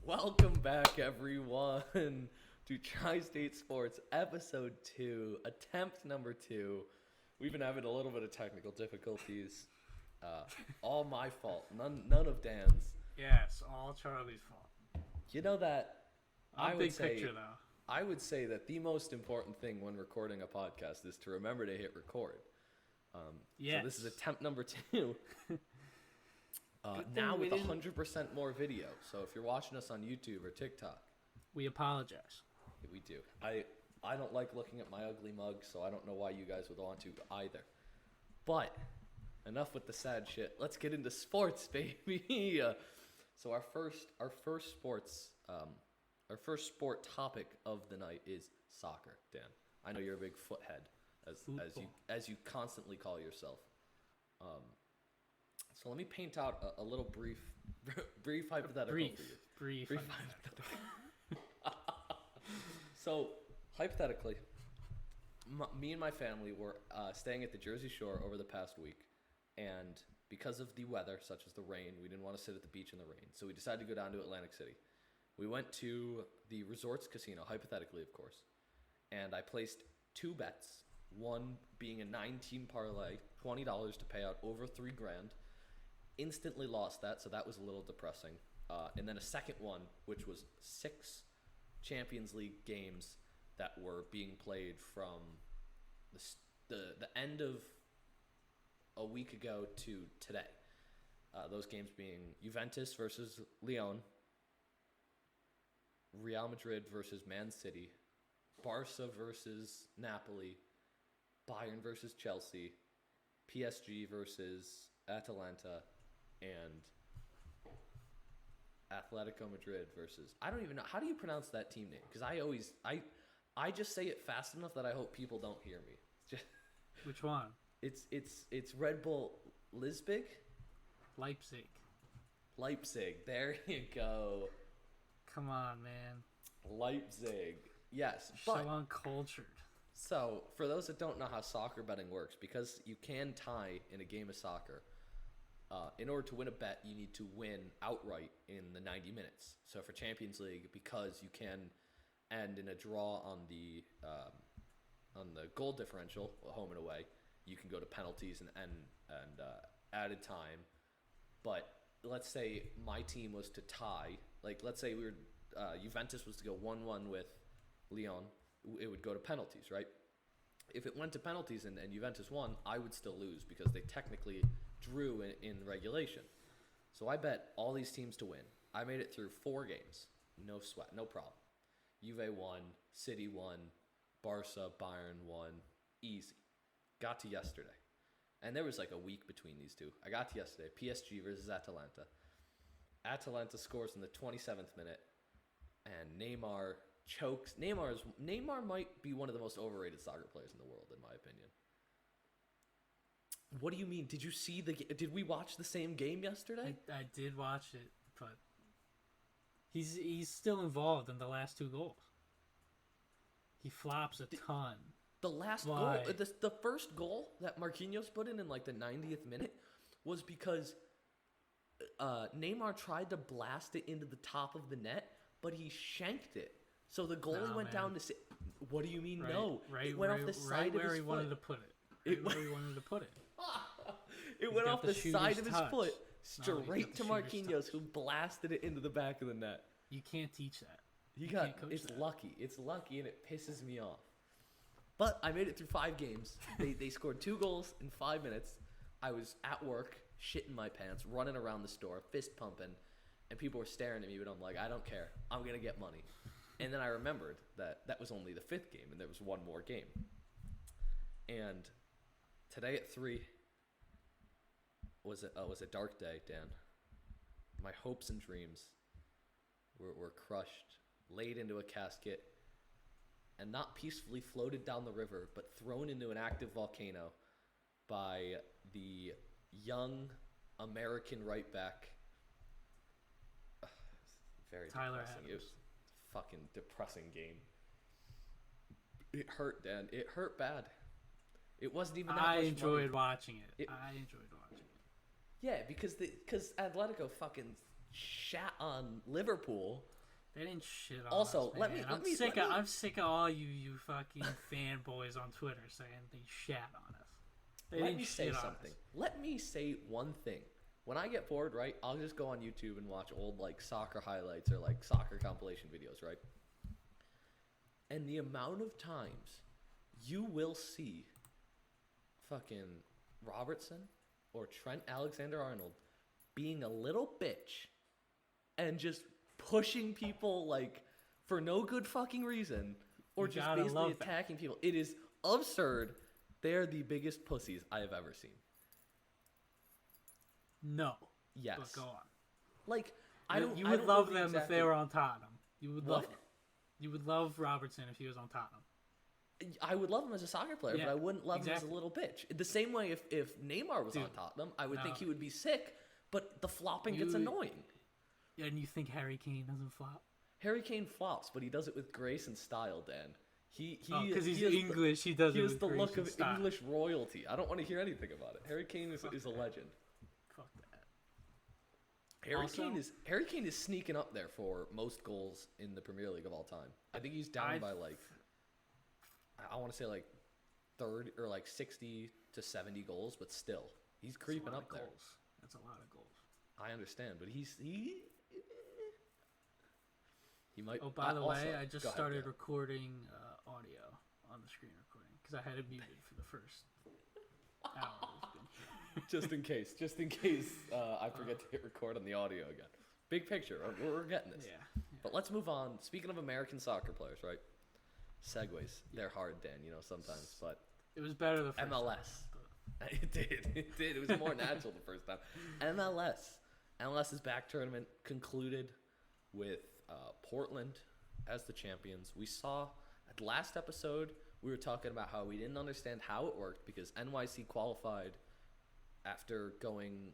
Welcome back, everyone, to Tri-State Sports Episode 2, attempt number 2. We've been having a little bit of technical difficulties. All my fault, none of Dan's. Yes, all Charlie's fault. You know that I'm big picture, though. I would say that the most important thing when recording a podcast is to remember to hit record. Yes. So this is attempt number 2. Now with 100% more video. So if you're watching us on YouTube or TikTok, we apologize. we do. I don't like looking at my ugly mug, so I don't know why you guys would want to either. But enough with the sad shit. Let's get into sports, baby. So our first sport topic of the night is soccer. Dan, I know you're a big foothead, as you constantly call yourself. So let me paint out a little brief hypothetical for you. Brief hypothetical. So, hypothetically, me and my family were staying at the Jersey Shore over the past week, and because of the weather, such as the rain, we didn't want to sit at the beach in the rain, so we decided to go down to Atlantic City. We went to the Resorts Casino, hypothetically, of course, and I placed 2 bets, one being a 9-team parlay, $20 to pay out over $3,000. Instantly lost that, so that was a little depressing. And then a second one, which was 6 Champions League games that were being played from the end of a week ago to today. Those games being Juventus versus Lyon, Real Madrid versus Man City, Barca versus Napoli, Bayern versus Chelsea, PSG versus Atalanta, and Atletico Madrid versus, I don't even know, how do you pronounce that team name? Because I just say it fast enough that I hope people don't hear me. It's just, Which one? It's Red Bull Leipzig. There you go. Come on, man. Leipzig. Yes. You're so uncultured. So, for those that don't know how soccer betting works, because you can tie in a game of soccer, in order to win a bet, you need to win outright in the 90 minutes. So for Champions League, because you can end in a draw on the goal differential, home and away, you can go to penalties and added time. But let's say my team was to tie, like let's say Juventus was to go 1-1 with Lyon, it would go to penalties, right? If it went to penalties and Juventus won, I would still lose because they technically drew in regulation. So I bet all these teams to win. I made it through 4 games. No sweat, no problem. Juve won, City won, Barca, Bayern won, easy. Got to yesterday. And there was like a week between these two. I got to yesterday, PSG versus Atalanta. Atalanta scores in the 27th minute, and Neymar chokes. Neymar might be one of the most overrated soccer players in the world, in my opinion. What do you mean? Did you see did we watch the same game yesterday? I did watch it, but he's still involved in the last 2 goals. He flops a ton. The last goal, the first goal that Marquinhos put in like the 90th minute was because Neymar tried to blast it into the top of the net, but he shanked it. So the goalie went down to sit. What do you mean no? It went off the side of his foot. Where he wanted to put it. Where he wanted to put it. It went off the side of his foot straight to Marquinhos, touch. who blasted it into the back of the net. You can't teach that. It's lucky. It's lucky, and it pisses me off. But I made it through 5 games. They scored 2 goals in 5 minutes. I was at work, shitting my pants, running around the store, fist pumping, and people were staring at me, but I'm like, I don't care. I'm going to get money. And then I remembered that was only the 5th game, and there was one more game. And today at 3 was a dark day, Dan. My hopes and dreams were crushed, laid into a casket, and not peacefully floated down the river, but thrown into an active volcano by the young American right back. Very Tyler depressing. Adams. It was a fucking depressing game. It hurt, Dan. It hurt bad. It wasn't even that much I money. enjoyed watching it. I enjoyed watching it. Yeah, because Atletico fucking shat on Liverpool. They didn't shit on Also, us, let man. me- I'm sick of all you fucking fanboys on Twitter saying they shat on us. They Let didn't me say shit on something. us. Let me say one thing. When I get bored, right, I'll just go on YouTube and watch old like soccer highlights or like soccer compilation videos, right? And the amount of times you will see fucking Robertson or Trent Alexander-Arnold being a little bitch and just pushing people like for no good fucking reason or You just gotta basically love that. attacking people. It is absurd. They're the biggest pussies I have ever seen. No. Yes. But go on. Like I don't. You I would don't know love the them if exact- they were on Tottenham. You would love What? them. You would love Robertson if he was on Tottenham. I would love him as a soccer player, Yeah, but I wouldn't love him exactly. as a little bitch. The same way if Neymar was on Dude, Tottenham, I would think no. he would be sick, but the flopping gets You- annoying. And you think Harry Kane doesn't flop? Harry Kane flops, but he does it with grace and style, Dan. Because he's he has English, he does He it has with the grace look and of style. English royalty. I don't want to hear anything about it. Harry Kane is a legend. Fuck that. Harry Also- Kane is sneaking up there for most goals in the Premier League of all time. I think he's down by like I want to say like third or like 60 to 70 goals, but still he's creeping up there. Goals. That's a lot of goals. I understand, but he might. Oh, by the also- way, I just go ahead, started Dan. recording audio on the screen recording because I had it muted for the first hour. It's been- just in case I forget to hit record on the audio again. Big picture, we're getting this. Yeah. But let's move on. Speaking of American soccer players, right? Segues, they're hard, Dan. Sometimes, but It was better the first MLS. time, It did. It was more natural the first time. MLS's back tournament concluded with Portland as the champions. We saw at the last episode we were talking about how we didn't understand how it worked because NYC qualified after going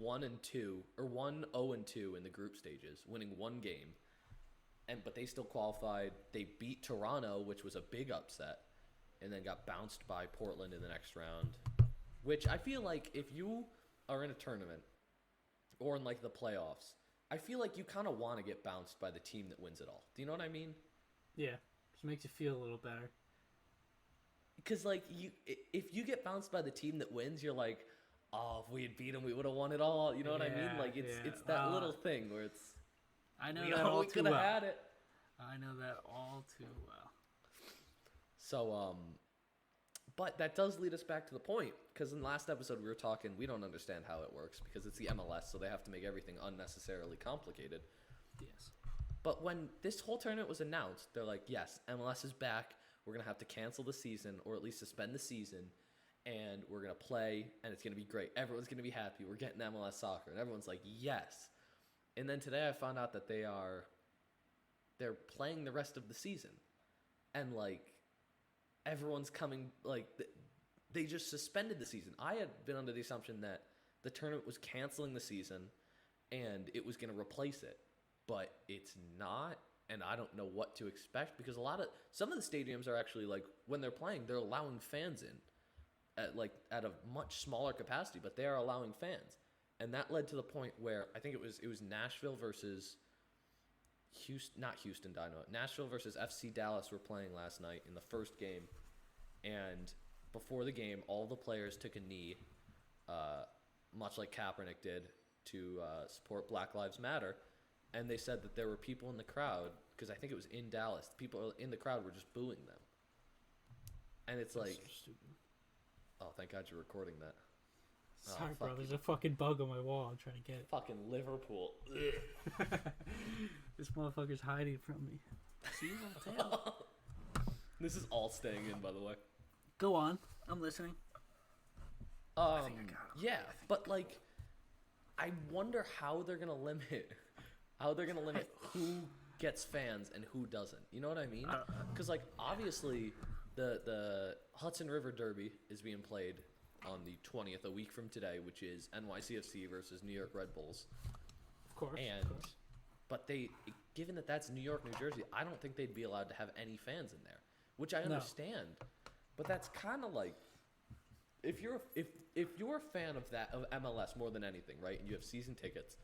1-2 or 1-0-2 in the group stages, winning one game, but they still qualified. They beat Toronto, which was a big upset, and then got bounced by Portland in the next round. Which I feel like if you are in a tournament or in like the playoffs, I feel like you kind of want to get bounced by the team that wins it all. Do you know what I mean? Yeah. Just makes you feel a little better. Because like if you get bounced by the team that wins, you're like, oh, if we had beat them, we would have won it all. You know what I mean? Yeah, Like it's yeah. it's that little thing where it's I know we that all we too could have well. had it. I know that all too well. So but that does lead us back to the point because in the last episode we were talking we don't understand how it works because it's the MLS, so they have to make everything unnecessarily complicated. Yes. But when this whole tournament was announced, they're like, yes, MLS is back. We're going to have to cancel the season or at least suspend the season, and we're going to play, and it's going to be great. Everyone's going to be happy. We're getting MLS soccer. And everyone's like, yes. And then today I found out that they're playing the rest of the season. And, like, everyone's coming, like, they just suspended the season. I had been under the assumption that the tournament was canceling the season and it was going to replace it. But it's not, and I don't know what to expect because some of the stadiums are actually like when they're playing, they're allowing fans in at a much smaller capacity, but they are allowing fans, and that led to the point where I think it was Nashville versus Houston Dynamo. Nashville versus FC Dallas were playing last night in the first game, and before the game, all the players took a knee, much like Kaepernick did to support Black Lives Matter. And they said that there were people in the crowd, because I think it was in Dallas, people in the crowd were just booing them. And it's That's like, so stupid. oh, thank God you're recording that. Sorry, fuck bro. you. There's a fucking bug on my wall. I'm trying to get Fucking Liverpool. it. This motherfucker's hiding from me. See, I'll tell. This is all staying in, by the way. Go on. I'm listening. Yeah, but like, I wonder how they're gonna limit who gets fans and who doesn't. You know what I mean? Because like obviously, the Hudson River Derby is being played on the 20th, a week from today, which is NYCFC versus New York Red Bulls. Of course. But given that that's New York, New Jersey, I don't think they'd be allowed to have any fans in there, which I understand. But that's kind of like, if you're a fan of MLS more than anything, right, and you have season tickets,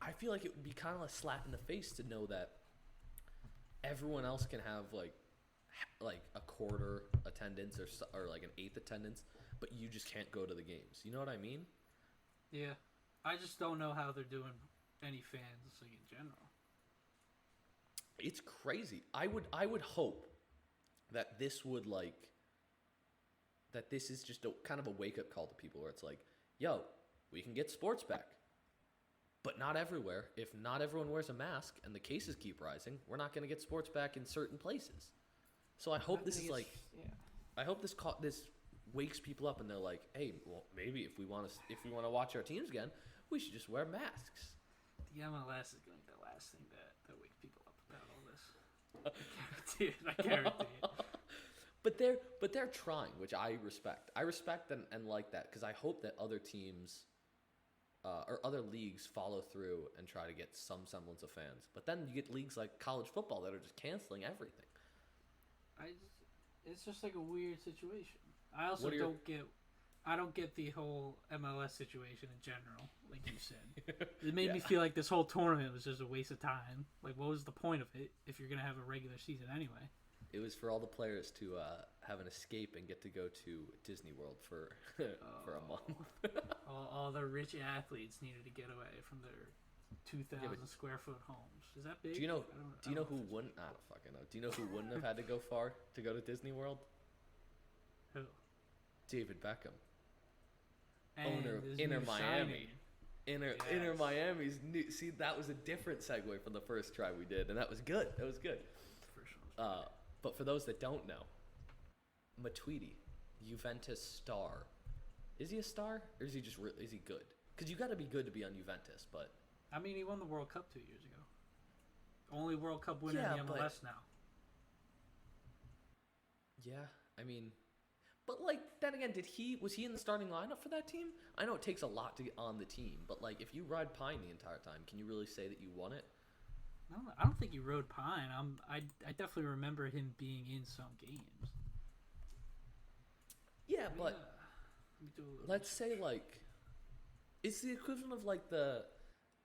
I feel like it would be kind of a slap in the face to know that everyone else can have like a quarter attendance or like an eighth attendance, but you just can't go to the games. You know what I mean? Yeah, I just don't know how they're doing any fans like in general. It's crazy. I would hope that this would that this is just a kind of a wake up call to people where it's like, yo, we can get sports back. But not everywhere. If not everyone wears a mask and the cases keep rising, we're not going to get sports back in certain places. So I hope this is I hope this wakes people up and they're like, hey, well, maybe if we want to watch our teams again, we should just wear masks. The MLS is going to be the last thing that wakes people up about all this. I guarantee it. But they're trying, which I respect. I respect and like that because I hope that other teams or other leagues follow through and try to get some semblance of fans. But then you get leagues like college football that are just canceling everything. It's just like a weird situation. I also don't get the whole MLS situation in general, like you said. It made me feel like this whole tournament was just a waste of time. Like, what was the point of it if you're going to have a regular season anyway? It was for all the players to have an escape and get to go to Disney World for a month. all the rich athletes needed to get away from their 2,000 square foot homes. Is that big? Do you know who wouldn't? I don't fucking know. Do you know who wouldn't have had to go far to go to Disney World? Who? David Beckham, And owner of his Inter new Miami. signing. Inter Miami's new. See, that was a different segue from the first try we did, and that was good. That was good. For sure. But for those that don't know, Matuidi, Juventus star. Is he a star or is he just is he good? Because you got to be good to be on Juventus, but I mean, he won the World Cup 2 years ago. Only World Cup winner in the MLS now. Yeah, I mean, but like then again, was he in the starting lineup for that team? I know it takes a lot to get on the team, but like if you ride pine the entire time, can you really say that you won it? No, I don't think he rode pine. I definitely remember him being in some games. Yeah, but let's say like it's the equivalent of like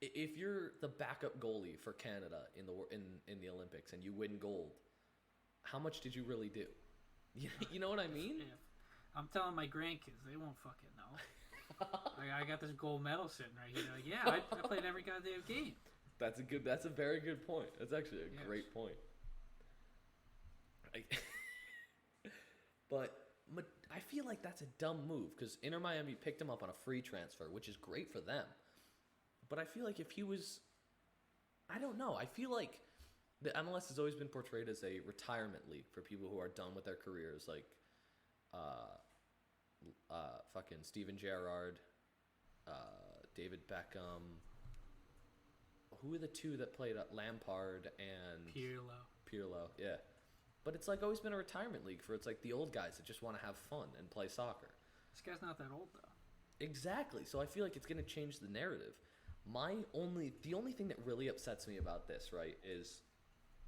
if you're the backup goalie for Canada in the Olympics and you win gold, how much did you really do? You know what I mean? Yeah. I'm telling my grandkids, they won't fucking know. I got this gold medal sitting right here. Like, yeah, I played every goddamn game. That's a very good point. That's actually a great point. But I feel like that's a dumb move because Inter Miami picked him up on a free transfer, which is great for them. But I feel like if he was, I don't know. I feel like the MLS has always been portrayed as a retirement league for people who are done with their careers, like fucking Steven Gerrard, David Beckham. Who are the two that played Lampard and Pirlo, yeah. But it's like always been a retirement league for it's like the old guys that just want to have fun and play soccer. This guy's not that old though. Exactly. So I feel like it's going to change the narrative. The only thing that really upsets me about this, right, is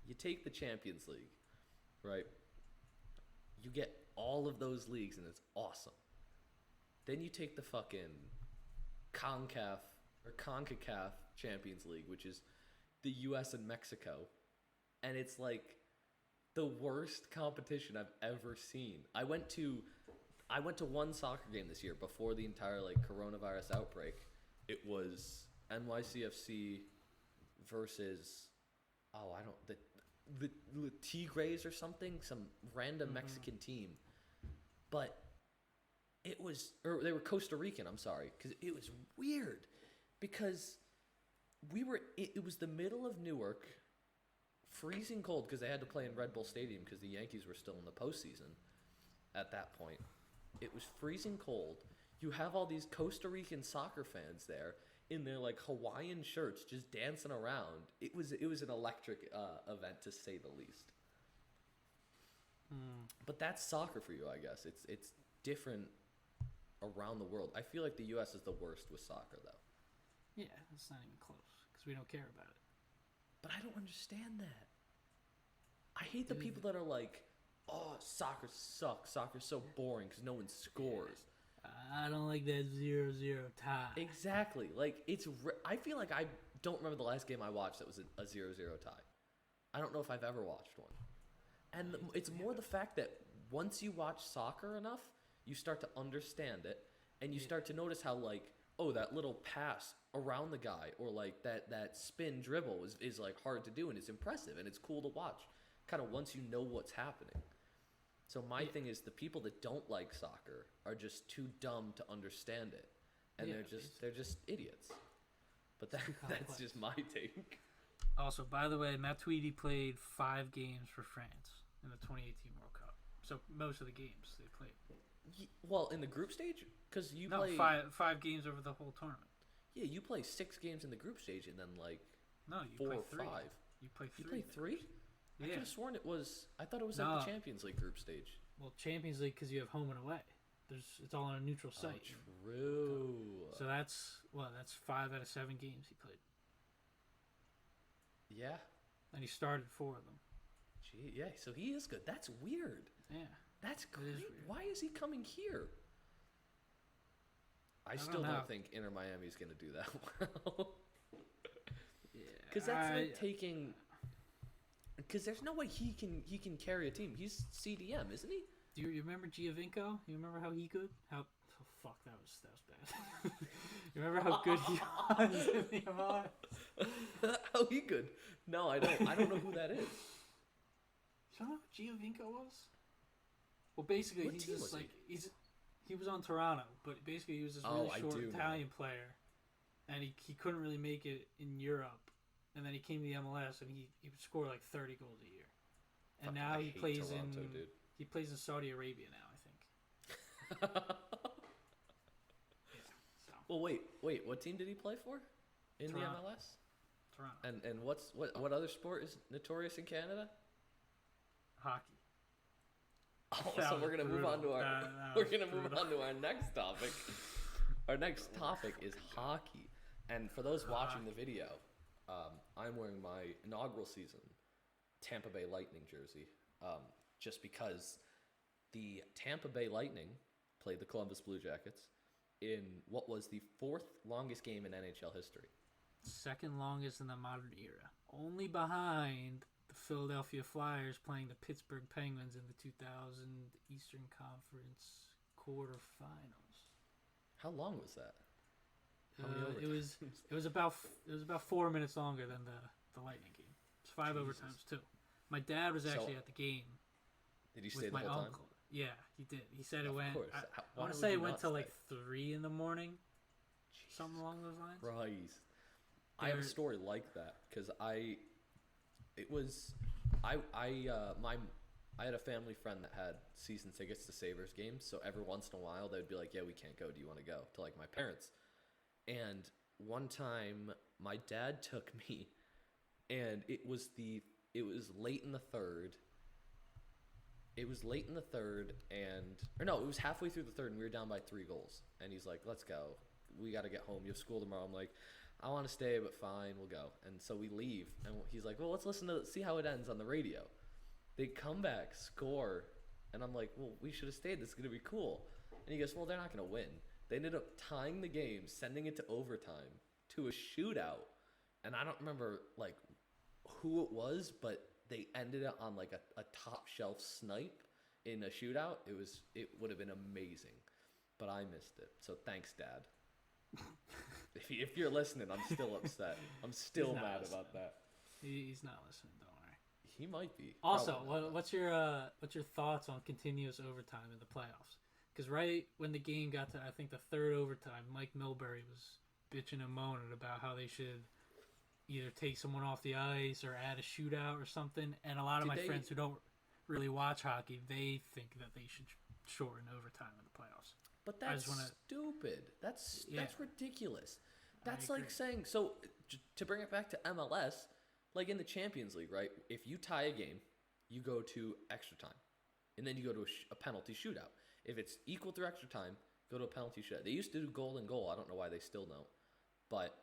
you take the Champions League, right? You get all of those leagues and it's awesome. Then you take the fucking CONCACAF Champions League, which is the US and Mexico, and it's like the worst competition I've ever seen. I went to one soccer game this year before the entire like coronavirus outbreak. It was NYCFC versus the Tigres or something, some random Mexican team. But they were Costa Rican, I'm sorry, because it was weird because it was the middle of Newark, freezing cold because they had to play in Red Bull Stadium because the Yankees were still in the postseason at that point. It was freezing cold. You have all these Costa Rican soccer fans there in their like Hawaiian shirts just dancing around. It was an electric event to say the least. But that's soccer for you, I guess. It's different around the world. I feel like the U.S. is the worst with soccer, though. Yeah, it's not even close because we don't care about it. But I don't understand that. I hate the people that are like, oh, soccer sucks. Soccer's so boring because no one scores. I don't like that 0-0 tie. Exactly. Like I feel like I don't remember the last game I watched that was a 0-0 tie. I don't know if I've ever watched one. And it's more the fact that once you watch soccer enough, you start to understand it, and you start to notice how like, oh, that little pass around the guy, or like that spin dribble is like hard to do, and it's impressive and it's cool to watch. Kind of once you know what's happening. So my thing is the people that don't like soccer are just too dumb to understand it, and they're just idiots. But that's just my take. Also, by the way, Matuidi played 5 games for France in the 2018 World Cup. So most of the games they played. Well, in the group stage, because you play five games over the whole tournament. Yeah, you play 6 games in the group stage, and then like you 4 play or 3. 5. You play 3. You play 3? I could have sworn it was. I thought it was like the Champions League group stage. Well, Champions League because you have home and away. It's all on a neutral site. Oh, true. So that's 5 out of 7 games he played. Yeah. And he started 4 of them. Gee, yeah. So he is good. That's weird. Yeah. That's great. Why is he coming here? I still don't think Inter Miami is going to do that well. Yeah. Because that's like taking. Because there's no way he can carry a team. He's CDM, isn't he? Do you remember Giovinco? You remember how he could? That was bad. You remember how good he was in the MLS? How he could? No, I don't. I don't know who that is. You don't know who Giovinco was? Well, basically, What he's team just was like he was on Toronto, but basically he was this really short Italian player, and he couldn't really make it in Europe, and then he came to the MLS and he would score like 30 goals a year, and now he plays Toronto, dude. He plays in Saudi Arabia now, I think. Well, wait. What team did he play for in Toronto. the MLS? Toronto. And what other sport is notorious in Canada? Hockey. Oh, so we're gonna move on to our next topic. Our next topic is hockey, and for those watching the video, I'm wearing my inaugural season Tampa Bay Lightning jersey, just because the Tampa Bay Lightning played the Columbus Blue Jackets in what was the 4th longest game in NHL history. Second longest in the modern era, only behind the Philadelphia Flyers playing the Pittsburgh Penguins in the 2000 Eastern Conference quarterfinals. How long was that? It was about 4 minutes longer than the Lightning game. It's 5 overtimes too. My dad was actually at the game. Did he stay the whole time? Yeah, he did. He said it went. I want to say it went till like 3 in the morning, something along those lines. Christ. I have a story like that because I had a family friend that had season tickets to Sabres games, so every once in a while they'd be like, "Yeah, we can't go. Do you want to go?" To like my parents. And one time my dad took me, and it was late in the third. It was halfway through the third, and we were down by 3 goals. And he's like, "Let's go. We got to get home. You have school tomorrow." I'm like, "I want to stay, but fine, we'll go." And so we leave, and he's like, "Well, let's see how it ends on the radio." They come back, score, and I'm like, "Well, we should have stayed. This is going to be cool." And he goes, "Well, they're not going to win." They ended up tying the game, sending it to overtime, to a shootout. And I don't remember, like, who it was, but they ended it on, like, a top-shelf snipe in a shootout. It would have been amazing. But I missed it. So thanks, Dad. If you're listening, I'm still upset. I'm still mad about that. He's not listening, don't worry. He might be. Also, what's your thoughts on continuous overtime in the playoffs? Because right when the game got to, I think, the 3rd overtime, Mike Milbury was bitching and moaning about how they should either take someone off the ice or add a shootout or something. And a lot of my friends who don't really watch hockey, they think that they should shorten overtime in the playoffs. But that's stupid. That's ridiculous. That's like saying, so to bring it back to MLS, like in the Champions League, right? If you tie a game, you go to extra time. And then you go to a penalty shootout. If it's equal through extra time, go to a penalty shootout. They used to do goal and goal. I don't know why they still don't. But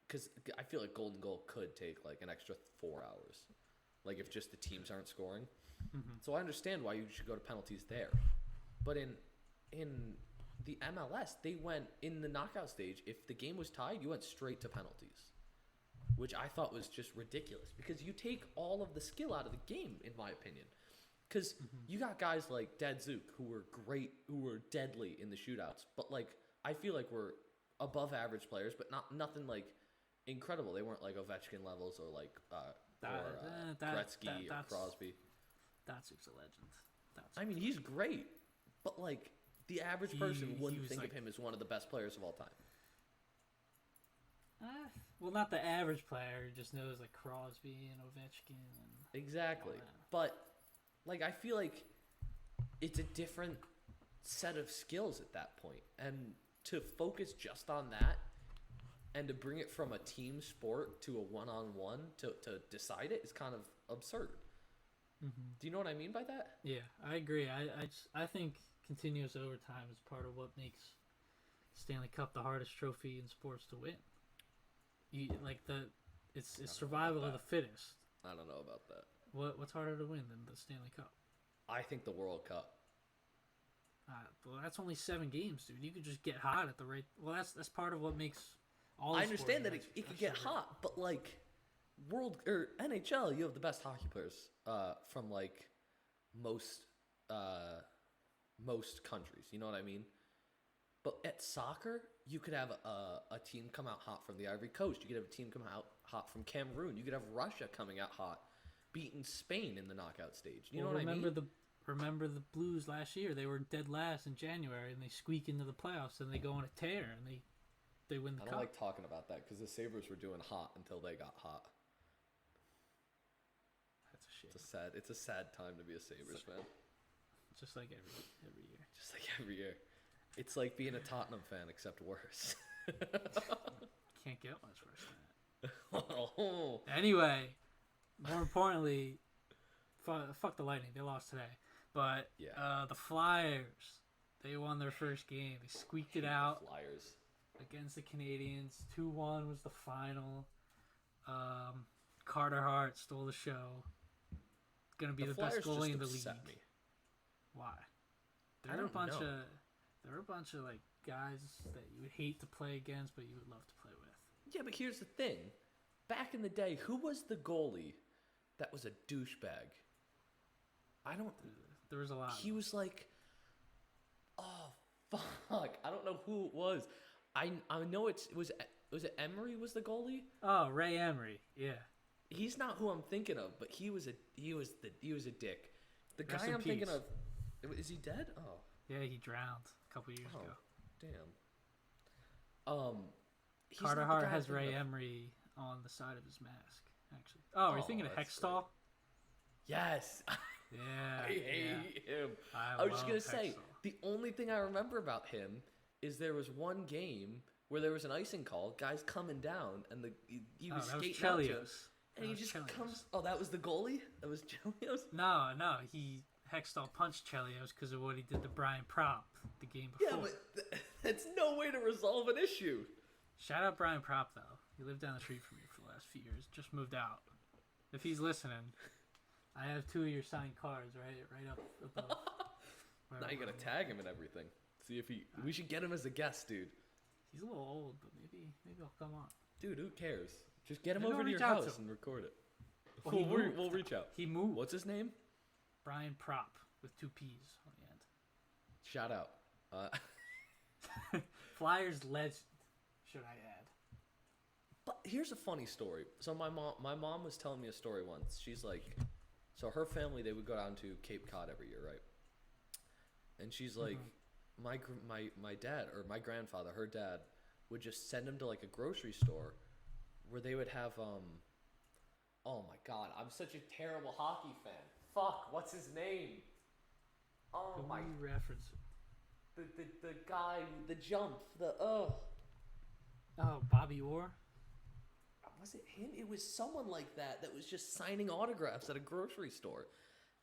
because I feel like golden goal could take like an extra 4 hours. like if just the teams aren't scoring. So I understand why you should go to penalties there. But in the MLS, they went in the knockout stage. If the game was tied, you went straight to penalties, which I thought was just ridiculous because you take all of the skill out of the game, in my opinion. Because you got guys like Dad Zook who were great, who were deadly in the shootouts, but like I feel like we're above average players, but nothing like incredible. They weren't like Ovechkin levels or like Gretzky or Crosby. Datsyuk's a legend. I mean, he's great, but like the average person wouldn't think of him as one of the best players of all time. Well, not the average player who just knows like Crosby and Ovechkin. And exactly, but like I feel like it's a different set of skills at that point, and to focus just on that and to bring it from a team sport to a one-on-one to decide it is kind of absurd. Do you know what I mean by that? Yeah, I agree. I think continuous overtime is part of what makes Stanley Cup the hardest trophy in sports to win. It's survival of the fittest. I don't know about that. What's harder to win than the Stanley Cup? I think the World Cup. Well, that's only 7 games, dude. You could just get hot at the right. Well, that's part of what makes all. I understand that it could get hot, but like World or NHL, you have the best hockey players from like most countries. You know what I mean? But at soccer, you could have a team come out hot from the Ivory Coast. You could have a team come out hot from Cameroon. You could have Russia coming out hot, beating Spain in the knockout stage. You know what I mean? Remember the Blues last year? They were dead last in January, and they squeak into the playoffs, and they go on a tear, and they win the cup. I don't like talking about that because the Sabres were doing hot until they got hot. That's a shame. It's a sad time to be a Sabres fan. Just like every year. Just like every year. It's like being a Tottenham fan, except worse. Can't get much worse than that. Anyway, more importantly, fuck the Lightning. They lost today. But the Flyers, they won their first game. They squeaked it out. The Flyers. Against the Canadians. 2-1 was the final. Carter Hart stole the show. Going to be the best goalie in the league. Me. Why? There are a bunch of like guys that you would hate to play against, but you would love to play with. Yeah, but here's the thing. Back in the day, who was the goalie that was a douchebag? There was a lot. He was like, oh fuck, I don't know who it was. I know was it Emery was the goalie? Oh, Ray Emery. Yeah. He's not who I'm thinking of, but he was a dick. The guy I'm thinking of, is he dead? Oh. Yeah, he drowned a couple years ago. Damn. Carter Hart has Ray Emery on the side of his mask, actually. Oh, are you thinking of Hextall? Yes. Yeah. I hate him. I was just going to say, the only thing I remember about him is there was one game where there was an icing call, guys coming down, and he was skating out to him, and he just comes... Oh, that was the goalie? That was Chelios? No, Hextall punched Chelios because of what he did to Brian Propp the game before. Yeah, but that's no way to resolve an issue. Shout out Brian Propp, though. He lived down the street from me for the last few years. Just moved out. If he's listening, I have 2 of your signed cards right up above. Now you gotta tag him and everything. See if we should get him as a guest, dude. He's a little old, but maybe he'll come on. Dude, who cares? Just get him over to your house and record it. We'll reach out. He moved. What's his name? Brian Propp with 2 P's on the end. Shout out. Flyers legend, should I add? But here's a funny story. So my mom was telling me a story once. She's like, so her family, they would go down to Cape Cod every year, right? And she's like, my dad or my grandfather, her dad, would just send him to like a grocery store where they would have oh my god, I'm such a terrible hockey fan. Fuck, what's his name? Oh Who my. Who are you referencing? The guy, the jump, Oh, Bobby Orr? Was it him? It was someone like that was just signing autographs at a grocery store.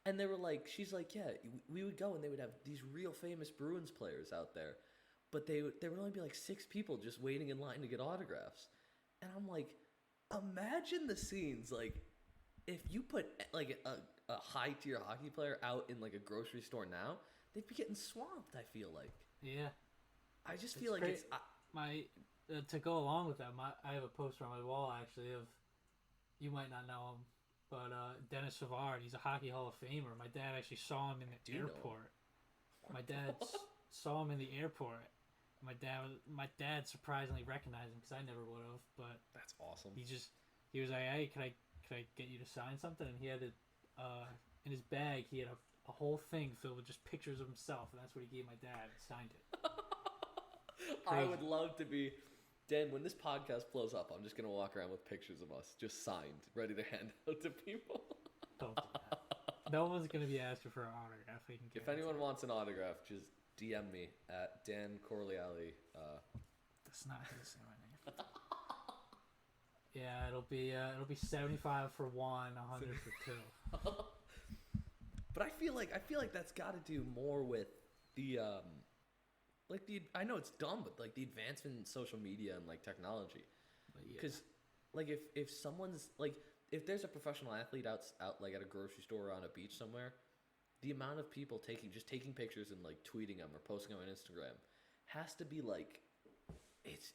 And they were like, she's like, yeah, we would go and they would have these real famous Bruins players out there. But there would only be like 6 people just waiting in line to get autographs. And I'm like, imagine the scenes, like, if you put like a high tier hockey player out in like a grocery store now, they'd be getting swamped. I feel like. Yeah. I just feel like it's my to go along with that. I have a poster on my wall actually of, you might not know him, but Dennis Savard. He's a hockey Hall of Famer. My dad actually saw him in the airport. My dad saw him in the airport. My dad surprisingly recognized him because I never would have. But that's awesome. He was like, hey, can I get you to sign something? And he had it in his bag. He had a whole thing filled with just pictures of himself, and that's what he gave my dad and signed it. I would love to be Dan. When this podcast blows up, I'm just gonna walk around with pictures of us, just signed, ready to hand out to people. Don't do that. No one's gonna be asking for an autograph. If anyone wants an autograph, just DM me at Dan Corleale. That's not how you say my name. Yeah, it'll be 75 for one, 100 for two. But I feel like that's got to do more with the I know it's dumb, but like the advancement in social media and like technology. Because like if someone's like, if there's a professional athlete out like at a grocery store or on a beach somewhere, the amount of people taking pictures and like tweeting them or posting them on Instagram has to be like, it's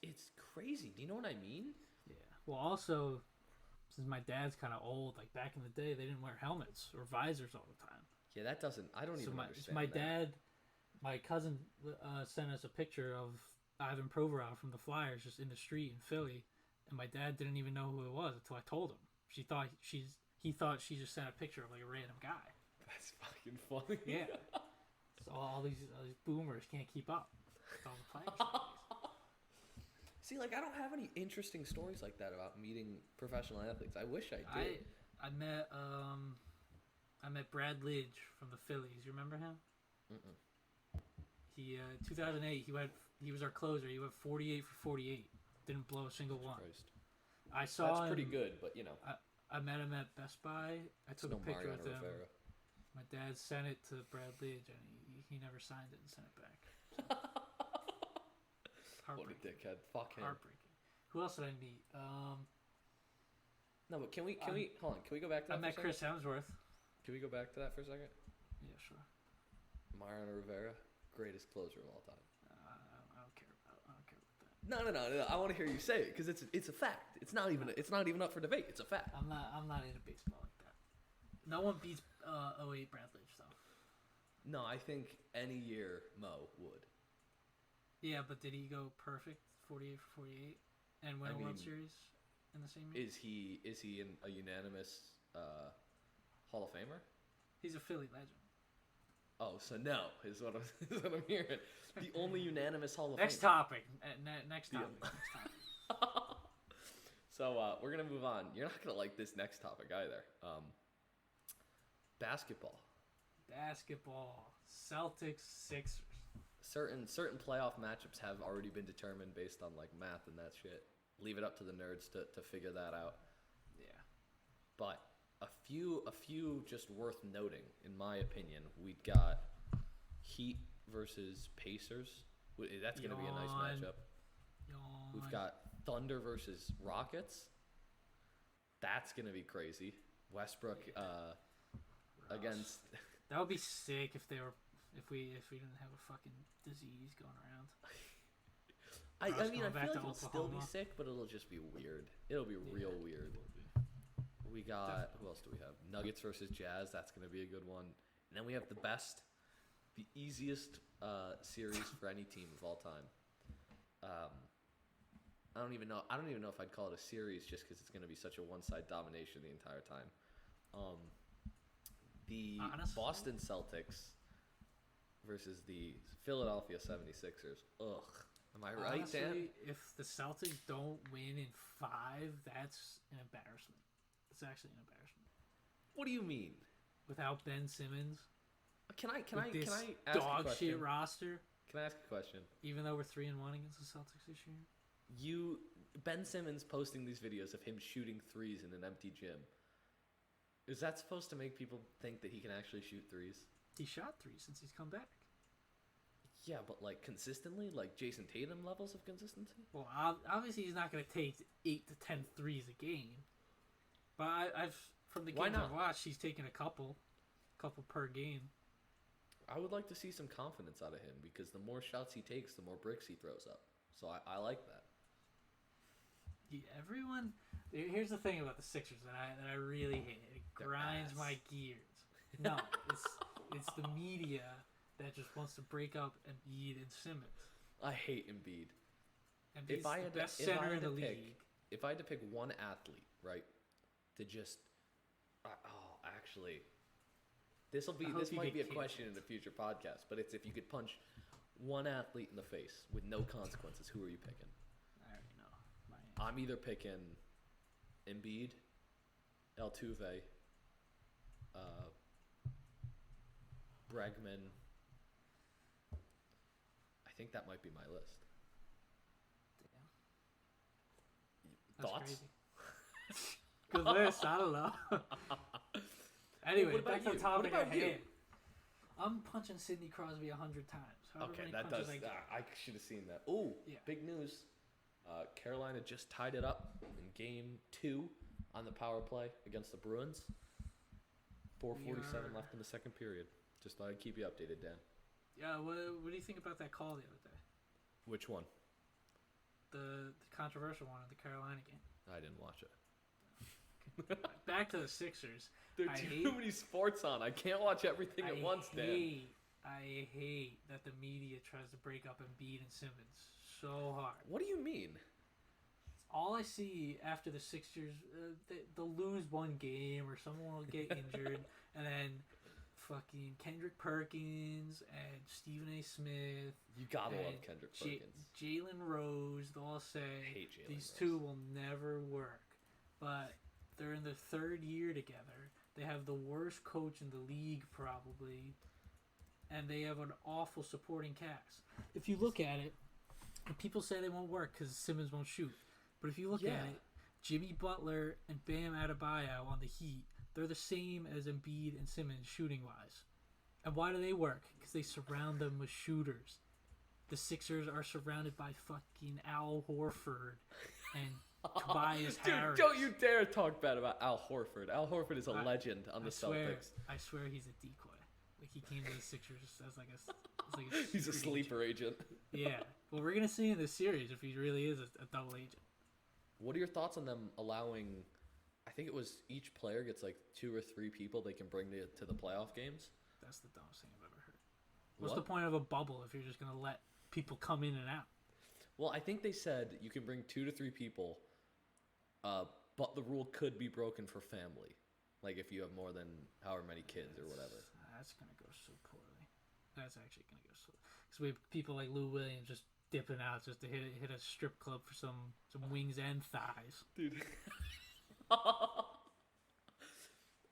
crazy. Do you know what I mean? Yeah. Well, also, since my dad's kind of old, like back in the day, they didn't wear helmets or visors all the time. Yeah, that doesn't. I don't even understand. My dad, my cousin sent us a picture of Ivan Provorov from the Flyers just in the street in Philly, and my dad didn't even know who it was until I told him. He thought she just sent a picture of like a random guy. That's fucking funny. Yeah. So all these boomers can't keep up with all the players. See, like I don't have any interesting stories like that about meeting professional athletes. I wish I did. I met Brad Lidge from the Phillies. You remember him? Mm-mm. He 2008. He was our closer. He went 48 for 48. Didn't blow a single one. Christ. I saw That's him, pretty good, but you know. I met him at Best Buy. I took a picture with him. Rivera. My dad sent it to Brad Lidge, and he never signed it and sent it back. What a dickhead! Fuck him. Heartbreaking. Who else did I meet? No, but can we hold on? Can we go back to that? I met Chris Hemsworth. Can we go back to that for a second? Yeah, sure. Mariano Rivera, greatest closer of all time. I don't care about that. No. I want to hear you say it because it's a fact. It's not even up for debate. It's a fact. I'm not into baseball like that. No one beats 08 Brad Lidge though. No, I think any year Mo would. Yeah, but did he go perfect 48 for 48 and win a World Series in the same year? Is he in a unanimous Hall of Famer? He's a Philly legend. Oh, so no is what I'm hearing. The only unanimous Hall of Next Fame. topic. Next topic. So we're gonna move on. You're not gonna like this next topic either. Basketball. Celtics, Sixers. Certain playoff matchups have already been determined based on like math and that shit. Leave it up to the nerds to figure that out. Yeah. But a few just worth noting, in my opinion. We got Heat versus Pacers. That's going to be a nice matchup. We've got Thunder versus Rockets. That's going to be crazy. Westbrook against. That would be sick if we didn't have a fucking disease going around. I mean, I feel like it'll still be sick, but it'll just be weird. It'll be real weird. We got, definitely. Who else do we have? Nuggets versus Jazz. That's going to be a good one. And then we have the easiest series for any team of all time. I don't even know if I'd call it a series just because it's going to be such a one-side domination the entire time. The Boston Celtics versus the Philadelphia 76ers. Ugh. Am I right, honestly, Dan? If the Celtics don't win in 5, that's an embarrassment. It's actually an embarrassment. What do you mean? Without Ben Simmons? Can I ask dog a question? Shit roster? Can I ask a question? Even though we're 3-1 against the Celtics this year? Ben Simmons posting these videos of him shooting threes in an empty gym. Is that supposed to make people think that he can actually shoot threes? He shot 3 since he's come back. Yeah, but like consistently? Like Jason Tatum levels of consistency? Well, obviously he's not going to take 8 to 10 threes a game. But I've from the games I've watched, he's taken a couple per game. I would like to see some confidence out of him because the more shots he takes, the more bricks he throws up. So I like that. Yeah, everyone. Here's the thing about the Sixers that I really hate. It grinds my gears. No, it's the media that just wants to break up Embiid and Simmons. I hate Embiid. Embiid's the best center in the league. If I had to pick one athlete, right, to just, actually, this might be a question in a future podcast, but it's if you could punch one athlete in the face with no consequences, who are you picking? I already know. I'm either picking Embiid, Altuve, Bregman. I think that might be my list. Damn. Thoughts? Good list. I don't know. Anyway, back to the topic at hand. I'm punching Sidney Crosby 100 times. Okay, that does. I should have seen that. Oh, yeah. Big news. Carolina just tied it up in Game 2 on the power play against the Bruins. 4:47 left in the second period. Just thought I'd keep you updated, Dan. Yeah, what do you think about that call the other day? Which one? The controversial one of the Carolina game. I didn't watch it. Back to the Sixers. There are too many sports on. I can't watch everything at once, Dan. I hate that the media tries to break up Embiid and Simmons so hard. What do you mean? All I see after the Sixers, they'll lose one game or someone will get injured, and then fucking Kendrick Perkins and Stephen A. Smith. You gotta love Kendrick Perkins. Jalen Rose, they'll all say these two will never work. But they're in their third year together. They have the worst coach in the league probably. And they have an awful supporting cast. If you look at it, people say they won't work because Simmons won't shoot. But if you look at it, Jimmy Butler and Bam Adebayo on the Heat, they're the same as Embiid and Simmons shooting-wise. And why do they work? Because they surround them with shooters. The Sixers are surrounded by fucking Al Horford and Tobias Harris. Dude, don't you dare talk bad about Al Horford. Al Horford is a legend on the Celtics. I swear he's a decoy. Like he came to the Sixers as like a he's a sleeper agent. Yeah. Well, we're gonna see in this series if he really is a double agent. What are your thoughts on them allowing? I think it was each player gets like 2 or 3 people they can bring to the playoff games. That's the dumbest thing I've ever heard. What's the point of a bubble if you're just gonna let people come in and out? Well, I think they said you can bring 2 to 3 people, but the rule could be broken for family, like if you have more than however many kids or whatever. That's gonna go so poorly. That's actually gonna go so. Because we have people like Lou Williams just dipping out just to hit a strip club for some wings and thighs. Dude.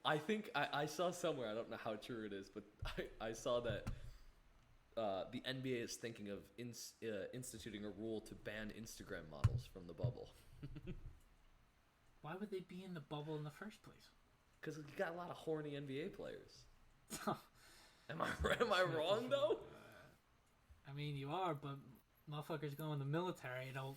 I think I saw somewhere, I don't know how true it is, but I saw that the NBA is thinking of instituting a rule to ban Instagram models from the bubble. Why would they be in the bubble in the first place? Because you got a lot of horny NBA players. Am I wrong though? I mean, you are, but motherfuckers go in the military and don't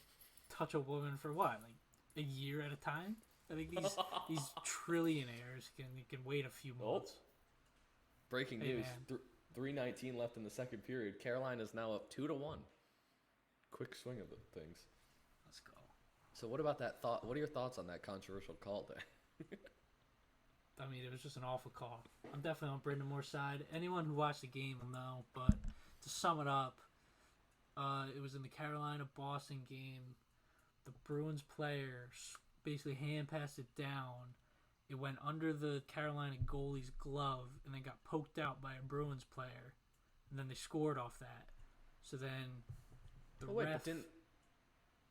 touch a woman for what, like a year at a time? I think these trillionaires can wait a few months. Breaking news: 3:19 left in the second period. Carolina's now up 2-1. Quick swing of the things. Let's go. So what about that thought? What are your thoughts on that controversial call there? I mean, it was just an awful call. I'm definitely on Brendan Moore's side. Anyone who watched the game will know. But to sum it up, it was in the Carolina-Boston game. The Bruins player basically hand passed it down. It went under the Carolina goalie's glove and then got poked out by a Bruins player. And then they scored off that. So then the ref...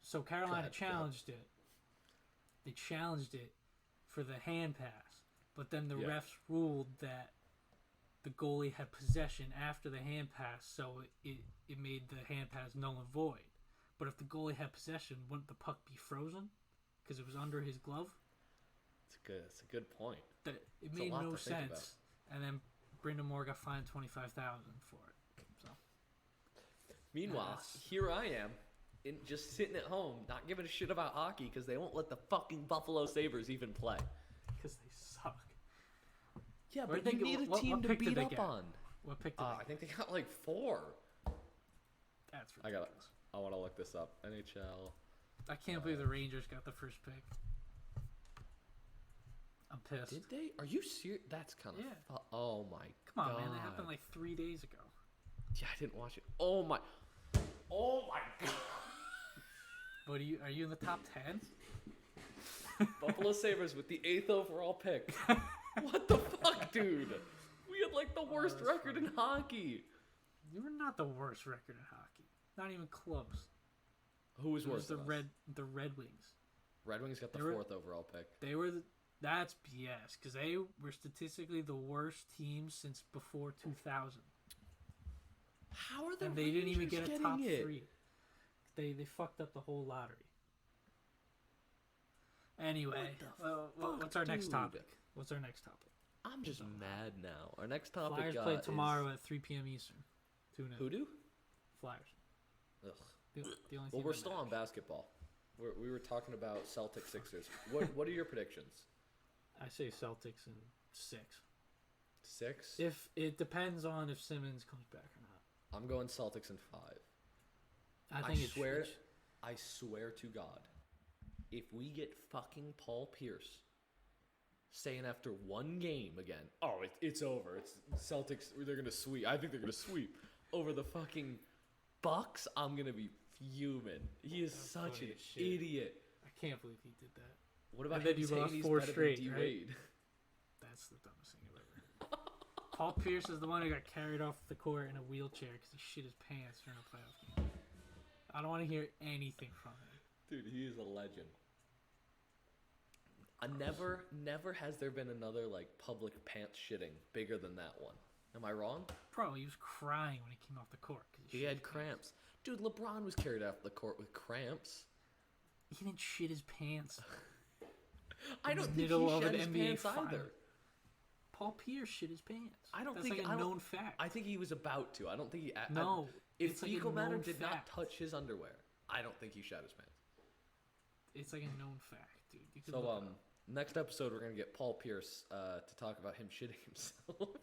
So Carolina challenged it. They challenged it for the hand pass. But then the refs ruled that the goalie had possession after the hand pass, so it made the hand pass null and void. But if the goalie had possession, wouldn't the puck be frozen? Because it was under his glove? It's a good point. It made no sense. And then Brendan Moore got fined $25,000 for it. So. Meanwhile, here I am, just sitting at home, not giving a shit about hockey because they won't let the fucking Buffalo Sabres even play. because they suck. Yeah, but you need a team to beat up on. What pick did they I think they got like 4. That's ridiculous. I want to look this up. NHL. I can't believe the Rangers got the first pick. I'm pissed. Did they? Are you serious? That's kind of... Yeah. Oh, my Come on, God. man. That happened like 3 days ago. Yeah, I didn't watch it. Oh, my God. What are you in the top 10? Buffalo Sabres with the 8th overall pick. What the fuck, dude? We had like the worst record in hockey. You were not the worst record in hockey. Not even close. Who was worse? The Red Wings. Red Wings got the 4th overall pick. They were. That's BS because they were statistically the worst team since before 2000. How are they? And they didn't even get a top 3. They fucked up the whole lottery. Anyway, what's our next topic? What's our next topic? I'm just mad now. Our next topic Flyers play tomorrow at 3 p.m. Eastern. Tune in. Who do? Flyers. Ugh. The only well, we're still on basketball. We were talking about Celtics Sixers. What are your predictions? I say Celtics in 6. 6? If it depends on if Simmons comes back or not. I'm going Celtics in 5. I swear to God, if we get fucking Paul Pierce saying after one game again, oh, it's over. It's Celtics. They're gonna sweep. I think they're gonna sweep over the fucking Bucks. I'm gonna be fuming. He is such an idiot. I can't believe he did that. What about and then you lost 4 straight, right? That's the dumbest thing I've ever. Paul Pierce is the one who got carried off the court in a wheelchair because he shit his pants during a playoff game. I don't want to hear anything from him. Dude, he is a legend. Never has there been another like public pants shitting bigger than that one. Am I wrong? Bro, he was crying when he came off the court. He had cramps. Dude, LeBron was carried off the court with cramps. He didn't shit his pants. I don't think he shit his pants either. Paul Pierce shit his pants. That's think like a known fact. I think he was about to. I don't think he. No. If fecal matter did not touch his underwear, I don't think he shat his pants. It's like a known fact, dude. So next episode we're gonna get Paul Pierce to talk about him shitting himself.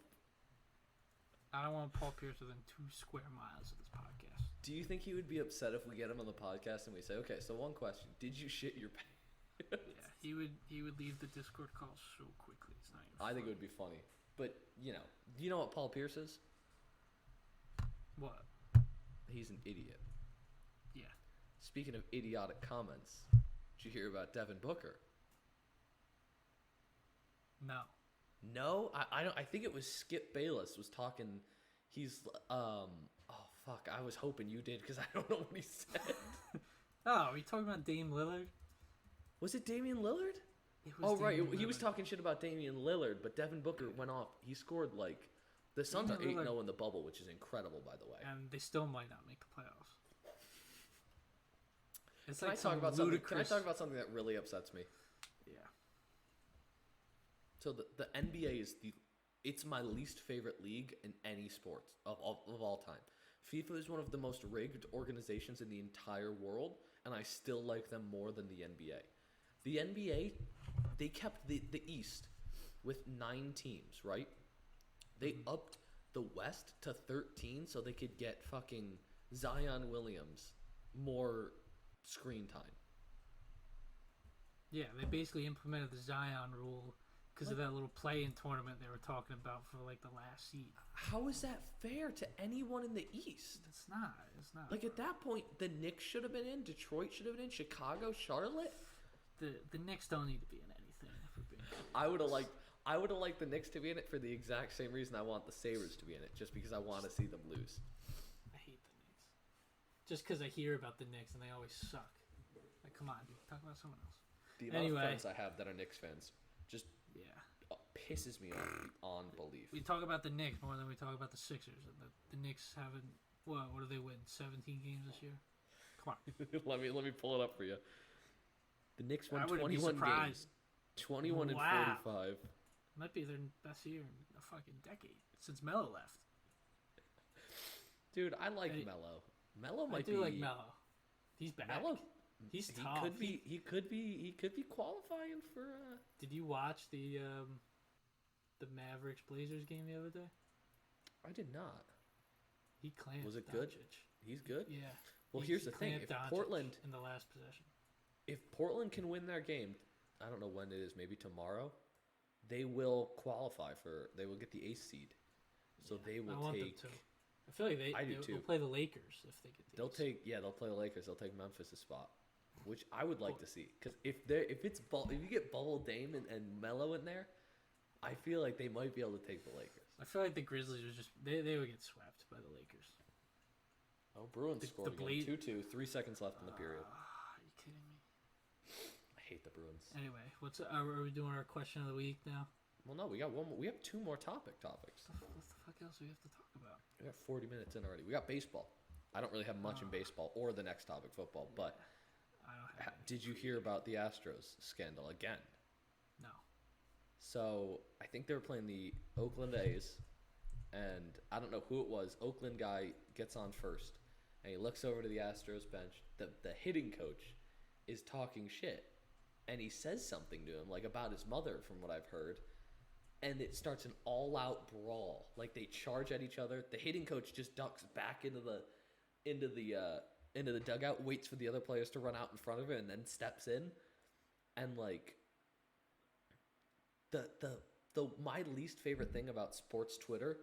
I don't want Paul Pierce within 2 square miles of this podcast. Do you think he would be upset if we get him on the podcast and we say, okay, so one question: did you shit your pants? Yeah, he would leave the Discord call so quickly. It's not even funny. I think it would be funny, but do you know what Paul Pierce is? What? He's an idiot. Yeah. Speaking of idiotic comments, did you hear about Devin Booker? No. No, I don't. I think it was Skip Bayless was talking. He's oh fuck! I was hoping you did because I don't know what he said. Oh, are you talking about Dame Lillard? Was it Damian Lillard? Right. He was talking shit about Damian Lillard, but Devin Booker went off. He scored like the Suns are 8-0 in the bubble, which is incredible, by the way. And they still might not make the playoffs. It's Can I talk about something that really upsets me? Yeah. So the NBA is it's my least favorite league in any sport of all time. FIFA is one of the most rigged organizations in the entire world, and I still like them more than the NBA. The NBA, they kept the East with 9 teams, right? They upped the West to 13 so they could get fucking Zion Williams more screen time. Yeah, they basically implemented the Zion rule because of that little play-in tournament they were talking about for like the last seed. How is that fair to anyone in the East? It's not. Like at that point, the Knicks should have been in, Detroit should have been in, Chicago, Charlotte. The Knicks don't need to be in anything. I would have liked the Knicks to be in it for the exact same reason I want the Sabres to be in it, just because I want to see them lose. I hate the Knicks. Just because I hear about the Knicks and they always suck. Like, come on, dude, talk about someone else. The amount of friends I have that are Knicks fans just pisses me off beyond belief. We talk about the Knicks more than we talk about the Sixers. And the Knicks haven't. What do they win? 17 games this year. Come on. let me pull it up for you. The Knicks won 21 games. 21 and 45. Might be their best year in a fucking decade since Melo left. Dude, I like Melo. Melo might be. I do like Melo. He's back. He's tough. He could be qualifying for. Did you watch the Mavericks Blazers game the other day? I did not. He clamped. Was it Doncic. good? He's good. Yeah. Well, here's the thing: if Portland in the last possession, if Portland can win their game, I don't know when it is. Maybe tomorrow. They will qualify for. They will get the eighth seed. So they will take. Them to. I feel like they'll play the Lakers if they get. They'll play the Lakers. They'll take Memphis' spot, which I would like to see. Because if you get Bubble Dame and Melo in there, I feel like they might be able to take the Lakers. I feel like the Grizzlies was just they would get swept by the Lakers. Oh, Bruins scored again. 2-2. 3 seconds left in the period. Are you kidding me? I hate the Bruins. Anyway, are we doing our question of the week now? Well, no, we got one more. We have two more topics. What the fuck else do we have to talk about? We got 40 minutes in already. We got baseball. I don't really have much in baseball or the next topic, football. But I don't have did you hear about the Astros scandal again? No. So I think they were playing the Oakland A's, and I don't know who it was. Oakland guy gets on first, and he looks over to the Astros bench. The hitting coach is talking shit, and he says something to him like about his mother, from what I've heard. And it starts an all-out brawl. Like they charge at each other. The hitting coach just ducks back into the dugout, waits for the other players to run out in front of him, and then steps in. And like the my least favorite thing about sports Twitter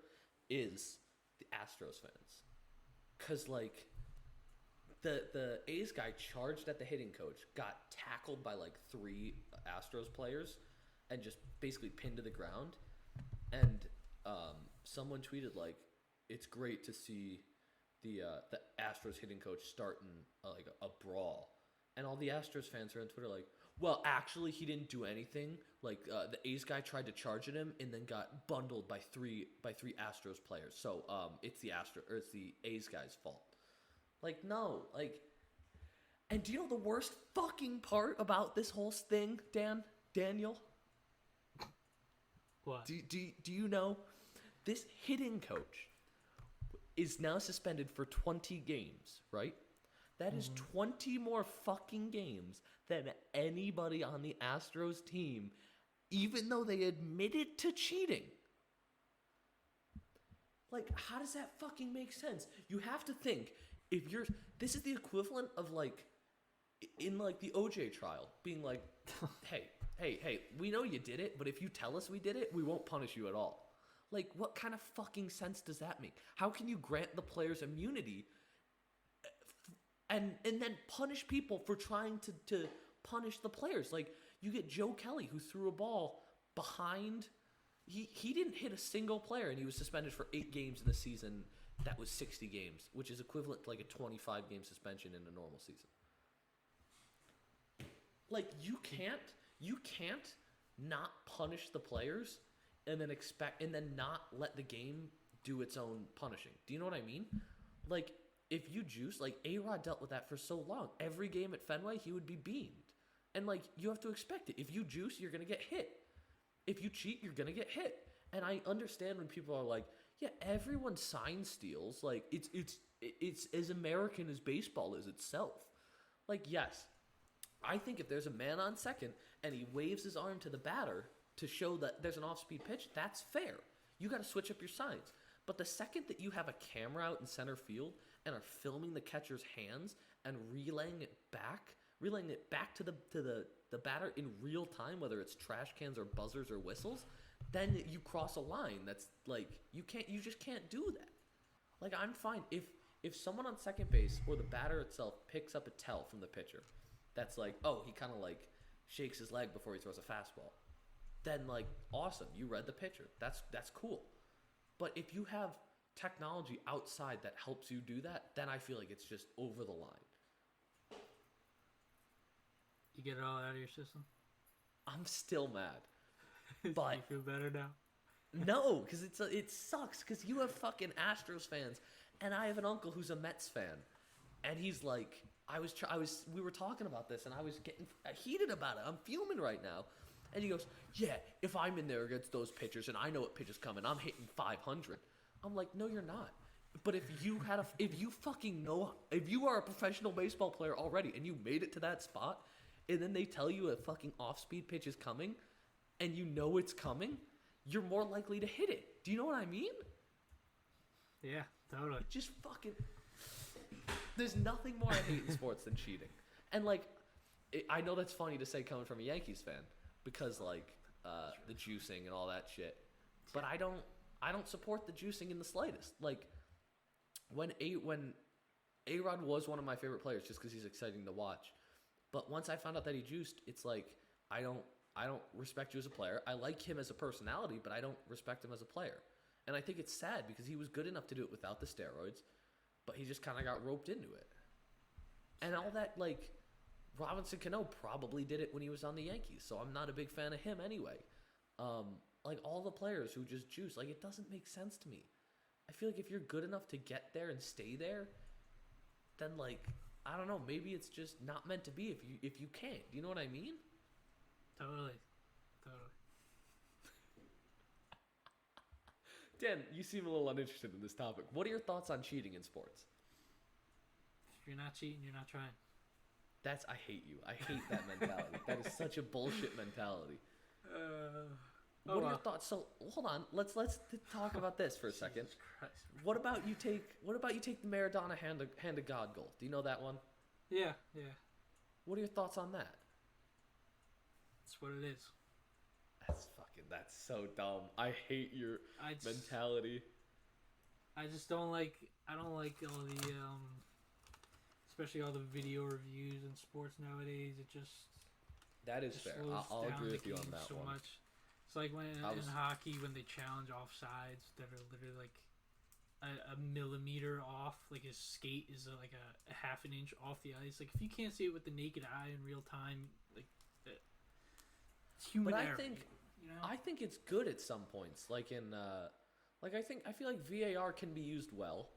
is the Astros fans, cause like the A's guy charged at the hitting coach, got tackled by like 3 Astros players, and just basically pinned to the ground. And someone tweeted like, "It's great to see the Astros hitting coach starting like a brawl." And all the Astros fans are on Twitter like, "Well, actually, he didn't do anything. Like the A's guy tried to charge at him and then got bundled by three Astros players. So it's the A's guy's fault." Like, no, like. And do you know the worst fucking part about this whole thing, Daniel? What? Do you know this hitting coach is now suspended for 20 games, right? That is 20 more fucking games than anybody on the Astros team, even though they admitted to cheating. Like, how does that fucking make sense? You have to think, this is the equivalent of like, in like the OJ trial, being like, hey, we know you did it, but if you tell us we did it, we won't punish you at all. Like, what kind of fucking sense does that make? How can you grant the players immunity and then punish people for trying to punish the players? Like, you get Joe Kelly, who threw a ball behind. He didn't hit a single player, and he was suspended for 8 games in the season that was 60 games, which is equivalent to like a 25-game suspension in a normal season. Like, you can't not punish the players and then not let the game do its own punishing. Do you know what I mean? Like, if you juice, like A-Rod dealt with that for so long. Every game at Fenway, he would be beamed. And like, you have to expect it. If you juice, you're going to get hit. If you cheat, you're going to get hit. And I understand when people are like, yeah, everyone sign steals. Like, it's as American as baseball is itself. Like, yes, I think if there's a man on second and he waves his arm to the batter to show that there's an off-speed pitch, that's fair. You got to switch up your signs. But the second that you have a camera out in center field and are filming the catcher's hands and relaying it back to the batter in real time, whether it's trash cans or buzzers or whistles, then you cross a line. That's like, you just can't do that. Like, I'm fine if someone on second base or the batter itself picks up a tell from the pitcher that's like, oh, he kind of like shakes his leg before he throws a fastball, then like, awesome, you read the pitcher. That's cool. But if you have technology outside that helps you do that, then I feel like it's just over the line. You get it all out of your system? I'm still mad. But you feel better now? No, because it sucks. Because you have fucking Astros fans, and I have an uncle who's a Mets fan, and he's like, we were talking about this, and I was getting heated about it. I'm fuming right now, and he goes, "Yeah, if I'm in there against those pitchers, and I know what pitch is coming, I'm hitting 500." I'm like, "No, you're not. But if you are a professional baseball player already and you made it to that spot, and then they tell you a fucking off-speed pitch is coming, and you know it's coming, you're more likely to hit it. Do you know what I mean? Yeah, totally. Just fucking. There's nothing more I hate in sports than cheating, and like, I know that's funny to say coming from a Yankees fan because like the juicing and all that shit, but I don't support the juicing in the slightest. Like. When A-Rod was one of my favorite players just because he's exciting to watch. But once I found out that he juiced, it's like I don't respect you as a player. I like him as a personality, but I don't respect him as a player. And I think it's sad because he was good enough to do it without the steroids, but he just kind of got roped into it. And all that, like, Robinson Cano probably did it when he was on the Yankees, so I'm not a big fan of him anyway. Like, all the players who just juice, like, it doesn't make sense to me. I feel like if you're good enough to get there and stay there, then like I don't know, maybe it's just not meant to be if you can't. Do you know what I mean? Totally. Dan, you seem a little uninterested in this topic. What are your thoughts on cheating in sports? If you're not cheating, you're not trying. I hate you. I hate that mentality. That is such a bullshit mentality. What are your thoughts? So hold on, let's talk about this for a second. Jesus Christ. What about you take the Maradona hand of God goal? Do you know that one? Yeah. What are your thoughts on that? That's what it is. That's so dumb. I hate your mentality. I just don't like all the especially all the video reviews in sports nowadays. That is fair. I'll agree with you on that one. Much. It's like when in hockey when they challenge offsides that are literally like a millimeter off, like his skate is like a half an inch off the ice. Like if you can't see it with the naked eye in real time, like it's human error. I think it's good at some points. Like in I feel like VAR can be used well.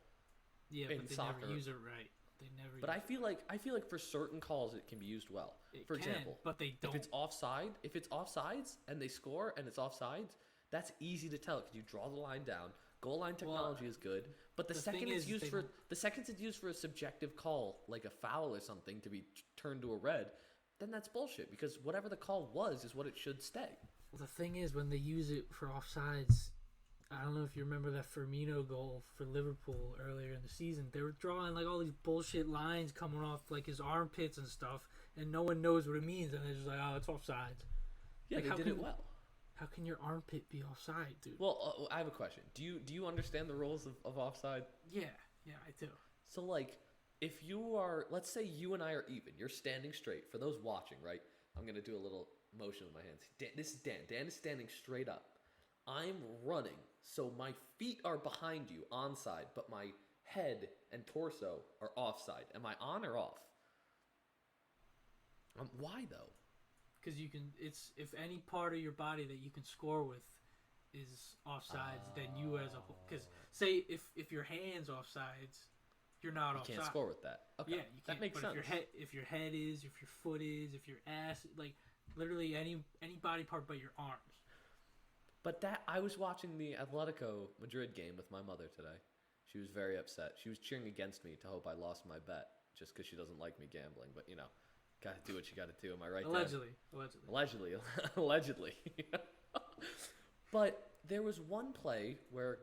Yeah, in but they soccer. never use it right. They never. But I feel like for certain calls it can be used well. For example, but they don't. If it's offsides and they score and it's offsides, that's easy to tell because you draw the line down. Goal line technology is good, but the second it's used for a subjective call like a foul or something to be turned to a red, then that's bullshit because whatever the call was is what it should stay. Well, the thing is when they use it for offsides, I don't know if you remember that Firmino goal for Liverpool earlier in the season. They were drawing like all these bullshit lines coming off like his armpits and stuff, and no one knows what it means, and they're just like, "Oh, it's offsides." Yeah, like, they did it well. How can your armpit be offside, dude? Well, I have a question. Do you understand the rules of offside? Yeah, I do. So like, if you are, let's say you and I are even, you're standing straight. For those watching, right? I'm gonna do a little motion with my hands. This is Dan. Dan is standing straight up. I'm running, so my feet are behind you, onside, but my head and torso are offside. Am I on or off? Why though? Because you can. It's if any part of your body that you can score with is offsides, then you as a whole. Because say if your hand's offsides, you're not offside. You can't score with that. Okay. Yeah, you can't. That makes sense. If your head is, if your foot is, if your ass, like literally any body part but your arms. But I was watching the Atletico Madrid game with my mother today. She was very upset. She was cheering against me to hope I lost my bet just because she doesn't like me gambling. But, you know, got to do what you got to do. Am I right? Allegedly. But there was one play where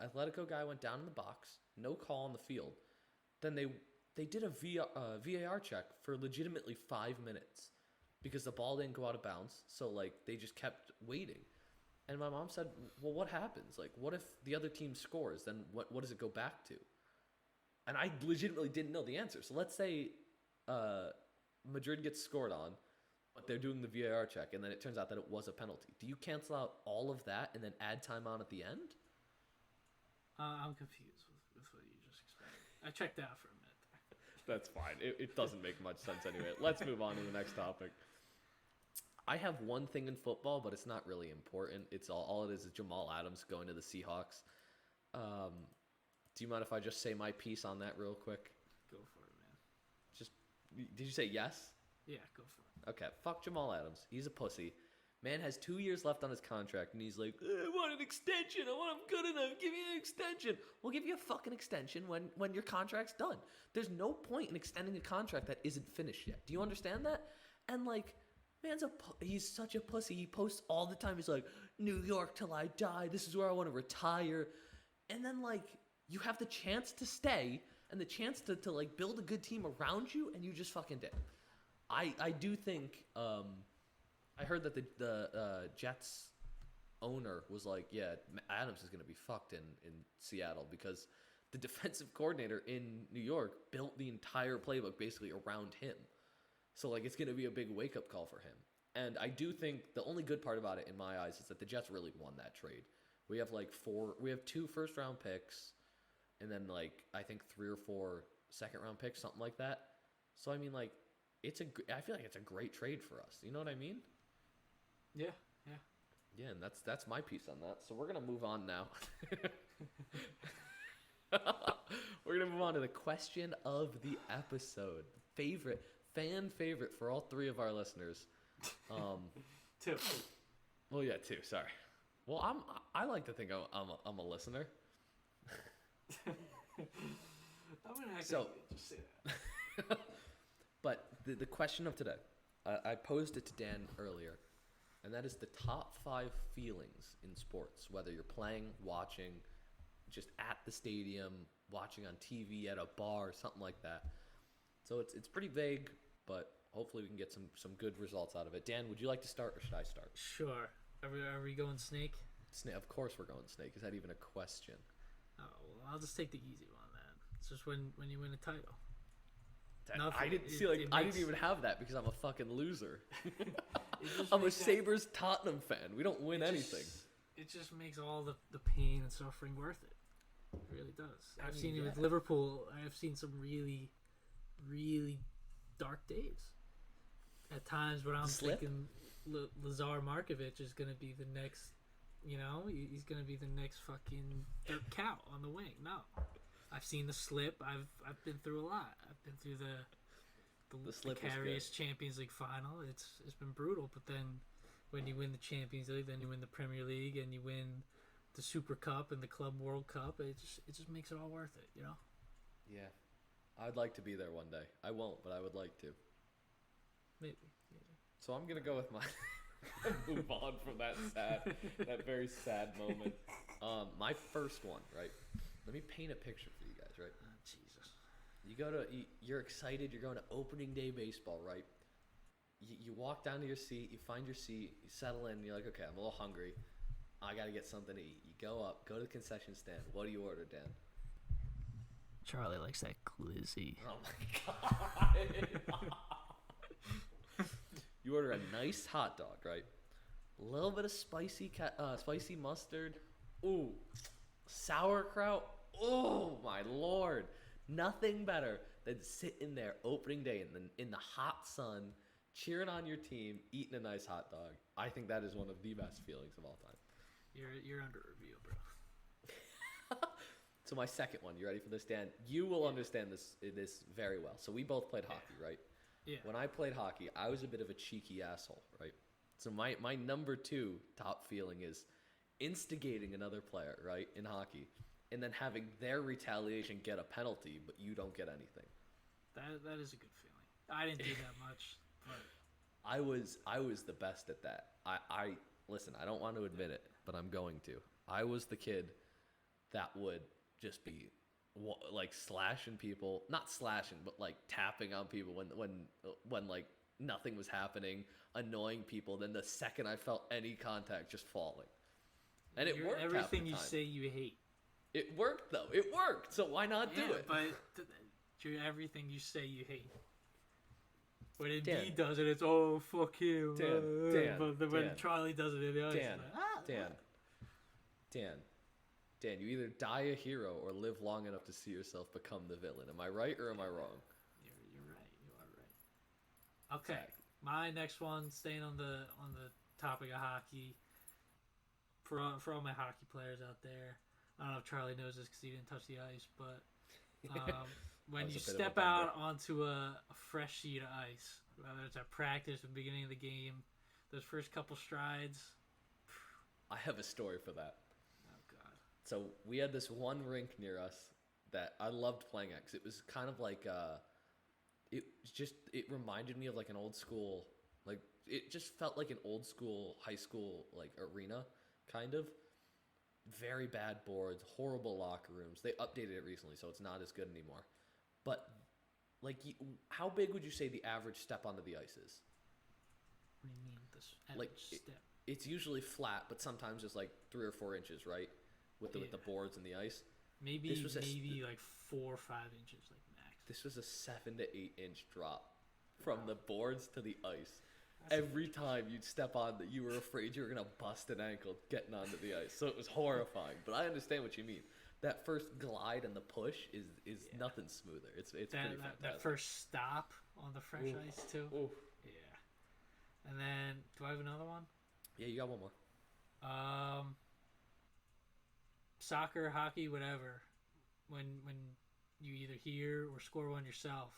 Atletico guy went down in the box, no call on the field. Then they did a VAR check for legitimately 5 minutes because the ball didn't go out of bounds. So, like, they just kept waiting. And my mom said, well, what happens? Like, what if the other team scores? Then what does it go back to? And I legitimately didn't know the answer. So let's say Madrid gets scored on, but they're doing the VAR check, and then it turns out that it was a penalty. Do you cancel out all of that and then add time on at the end? I'm confused with what you just explained. I checked out for a minute there. That's fine. It doesn't make much sense anyway. Let's move on to the next topic. I have one thing in football, but it's not really important. It's all it is Jamal Adams going to the Seahawks. Do you mind if I just say my piece on that real quick? Go for it, man. Did you say yes? Yeah, go for it. Okay, fuck Jamal Adams. He's a pussy. Man has 2 years left on his contract, and he's like, I want an extension. I'm good enough. Give me an extension. We'll give you a fucking extension when your contract's done. There's no point in extending a contract that isn't finished yet. Do you understand that? And, like, he's such a pussy. He posts all the time. He's like, New York till I die. This is where I want to retire. And then, like, you have the chance to stay and the chance to like, build a good team around you, and you just fucking did. I do think... I heard that the Jets owner was like, yeah, Adams is going to be fucked in Seattle because the defensive coordinator in New York built the entire playbook basically around him. So, like, it's going to be a big wake-up call for him. And I do think the only good part about it in my eyes is that the Jets really won that trade. We have, like, 2 first-round picks and then, like, I think 3 or 4 second-round picks, something like that. So, I mean, like, I feel like it's a great trade for us. You know what I mean? Yeah. Yeah, and that's my piece on that. So we're gonna move on now. We're gonna move on to the question of the episode. Fan favorite for all 3 of our listeners. 2. Well, yeah, 2. Sorry. Well, I like to think I'm a listener. I'm gonna actually just say that. But the question of today, I posed it to Dan earlier. And that is the top 5 feelings in sports, whether you're playing, watching, just at the stadium, watching on TV, at a bar, something like that. So it's pretty vague, but hopefully we can get some good results out of it. Dan, would you like to start or should I start? Sure. Are we going snake? Of course we're going snake. Is that even a question? Oh, well, I'll just take the easy one then. It's just when you win a title. I didn't even have that because I'm a fucking loser. I'm a Sabres Tottenham fan. We don't win anything. It just makes all the pain and suffering worth it. It really does. I've seen it with Liverpool. I've seen some really, really dark days. At times when I'm thinking Lazar Markovic is going to be the next, he's going to be the next fucking dirt cow on the wing. No. I've seen the slip. I've been through a lot. I've been through the precarious Champions League final. It's been brutal. But then when you win the Champions League, then you win the Premier League, and you win the Super Cup and the Club World Cup, it just makes it all worth it, Yeah, I'd like to be there one day. I won't, but I would like to. Maybe. So I'm gonna go with my move on from that very sad moment. My first one, right? Let me paint a picture for you guys, right? Oh, Jesus. You're excited. You're going to opening day baseball, right? You walk down to your seat. You find your seat. You settle in. You're like, okay, I'm a little hungry. I got to get something to eat. You go to the concession stand. What do you order, Dan? Charlie likes that glizzy. Oh, my God. You order a nice hot dog, right? A little bit of spicy mustard. Ooh. Sauerkraut. Oh, my Lord. Nothing better than sitting there opening day in the hot sun, cheering on your team, eating a nice hot dog. I think that is one of the best feelings of all time. You're under review, bro. So my second one, you ready for this, Dan? You will understand this very well. So we both played hockey, right? Yeah. When I played hockey, I was a bit of a cheeky asshole, right? So my number 2 top feeling is instigating another player, right, in hockey, and then having their retaliation get a penalty, but you don't get anything. That is a good feeling. I didn't do that much, but I was the best at that. I listen, I don't want to admit it, but I'm going to. I was the kid that would just be like slashing people, not slashing, but like tapping on people when like nothing was happening, annoying people. Then the second I felt any contact, just falling. And it worked. Everything you say you hate. It worked though. It worked. So why not do it? But everything you say you hate. When he does it, it's fuck him. But when Charlie does it, Dan, you either die a hero or live long enough to see yourself become the villain. Am I right or am I wrong? You're right. You are right. Okay, exactly. My next one, staying on the topic of hockey. For all my hockey players out there, I don't know if Charlie knows this because he didn't touch the ice, but when you step out onto a fresh sheet of ice, whether it's at practice or the beginning of the game, Those first couple strides. I have a story for that. Oh God. So we had this one rink near us that I loved playing at because it was kind of like it reminded me of like an old school, like it just felt like an old school high school like arena kind of. Very bad boards, horrible locker rooms. They updated it recently, so it's not as good anymore. But like, how big would you say the average step onto the ice is? What do you mean this average Like step? It's usually flat, but sometimes it's like 3 or 4 inches, right? With the boards and the ice. Maybe like 4 or 5 inches, like max. This was a 7 to 8 inch drop from the boards to the ice. That's Every time you'd step on that, you were afraid you were gonna bust an ankle getting onto the ice. So it was horrifying. But I understand what you mean. That first glide and the push is nothing smoother. It's pretty fantastic. That first stop on the fresh ice too. Oof. Yeah. And then, do I have another one? Yeah, you got one more. Soccer, hockey, whatever. When you either hear or score one yourself,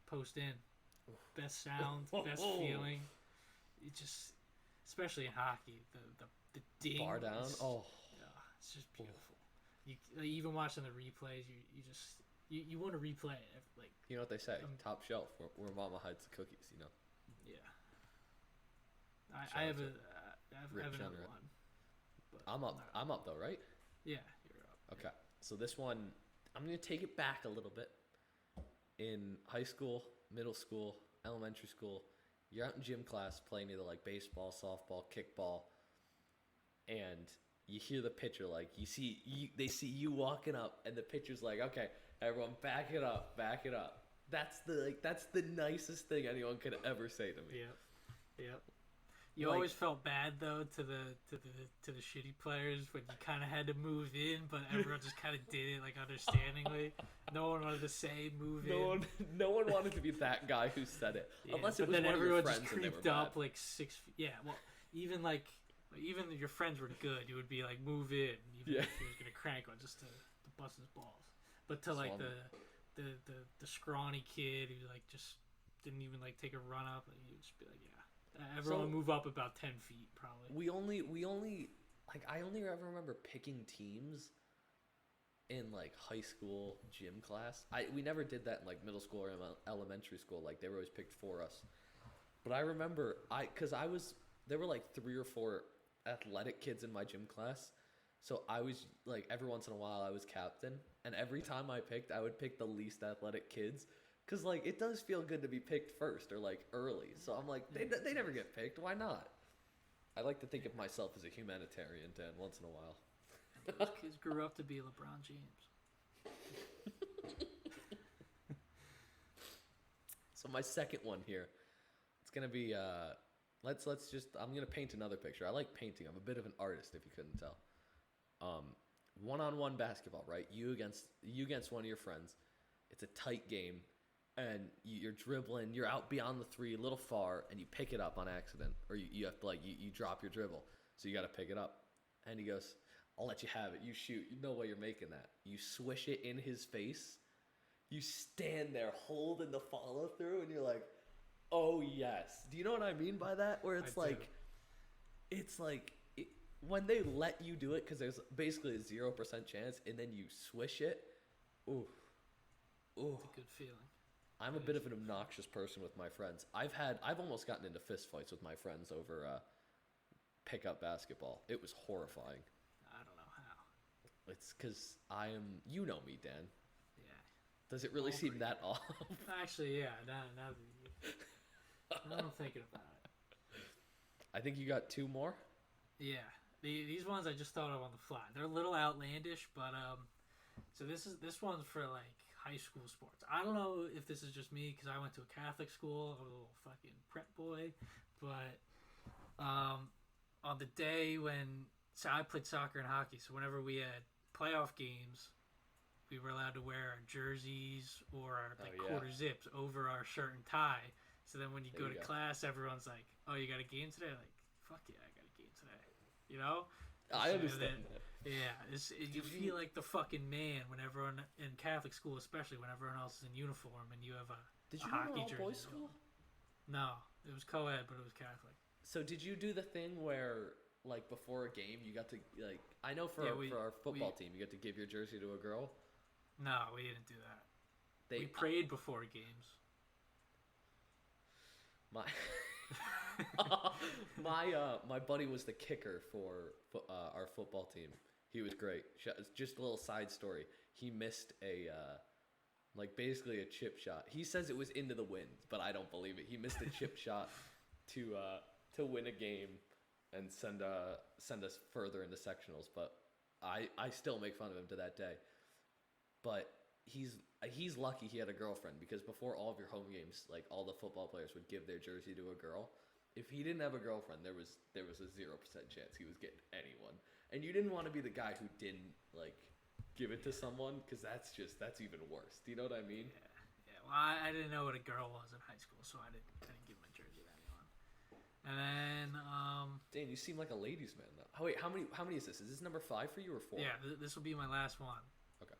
post in. Best sound, best feeling. It just, especially in hockey, the ding. Bar down. It's just beautiful. You even watching the replays, you want to replay it. Like, you know what they say, top shelf, where mama hides the cookies. You know. Yeah. I have another one. But I'm up though, right? Yeah, you're up. Okay, so this one, I'm gonna take it back a little bit. In high school, middle school, elementary school, you're out in gym class playing either like baseball, softball, kickball, and you hear the pitcher, like they see you walking up, and the pitcher's like, okay, everyone back it up. That's the nicest thing anyone could ever say to me. Yep. You always felt bad though to the shitty players when you kind of had to move in, but everyone just kind of did it like understandingly. No one wanted to say move in. No one wanted to be that guy who said it, unless it was then one of your everyone friends just and they were creeped bad. up like 6 feet. Yeah, well, even your friends were good, you would be like move in, even if he was gonna crank one just to bust his balls. But to like the scrawny kid who like just didn't even like take a run up, and he would just be like, yeah. Everyone move up about 10 feet, probably. We only like I only ever remember picking teams in like high school gym class. We never did that in like middle school or elementary school. Like they were always picked for us. But I remember there were like 3 or 4 athletic kids in my gym class. So I was like every once in a while I was captain, and every time I would pick the least athletic kids. Because, like, it does feel good to be picked first or, like, early. So I'm like, they never get picked. Why not? I like to think of myself as a humanitarian, Dan, once in a while. Those kids grew up to be LeBron James. So my second one here, it's going to be, I'm going to paint another picture. I like painting. I'm a bit of an artist, if you couldn't tell. One-on-one basketball, right? You against one of your friends. It's a tight game. And you're dribbling, you're out beyond the 3, a little far, and you pick it up on accident. Or you have to, like, you drop your dribble. So you got to pick it up. And he goes, I'll let you have it. You shoot. You know why you're making that. You swish it in his face. You stand there holding the follow through, and you're like, oh, yes. Do you know what I mean by that? Where it's when they let you do it, because there's basically a 0% chance, and then you swish it. Ooh. It's a good feeling. I'm a bit of an obnoxious person with my friends. I've almost gotten into fistfights with my friends over pickup basketball. It was horrifying. I don't know how. It's because you know me, Dan. Yeah. Does it really seem that off? Actually, yeah. Now I'm thinking about it. I think you got 2 more? Yeah. These ones I just thought of on the fly. They're a little outlandish, but so this one's for like high school sports. I don't know if this is just me because I went to a Catholic school. I was a little fucking prep boy, but on the day so I played soccer and hockey, so whenever we had playoff games, we were allowed to wear our jerseys or our quarter zips over our shirt and tie. So then when you go to class, everyone's like, oh, you got a game today? Like, fuck yeah, I got a game today. You know? I understand that. Yeah, you feel like the fucking man when everyone in Catholic school, especially when everyone else is in uniform and you have a Did you hockey go to jersey. all boys school? No, it was co-ed, but it was Catholic. So did you do the thing where like before a game you got to like I know for for our football team you got to give your jersey to a girl? No, we didn't do that. We prayed before games. My my buddy was the kicker for our football team. He was great. Just a little side story. He missed a like basically a chip shot. He says it was into the wind, but I don't believe it. He missed a chip shot to win a game and send us further into sectionals. But I still make fun of him to that day. But he's lucky he had a girlfriend, because before all of your home games, like all the football players would give their jersey to a girl. If he didn't have a girlfriend, there was a 0% chance he was getting anyone. And you didn't want to be the guy who didn't like give it to someone, because that's even worse. Do you know what I mean? Yeah. Well, I didn't know what a girl was in high school, so I didn't give my jersey to anyone. And then Dan, you seem like a ladies' man though. Oh wait, how many is this? Is this number 5 for you or 4? Yeah, this will be my last one. Okay.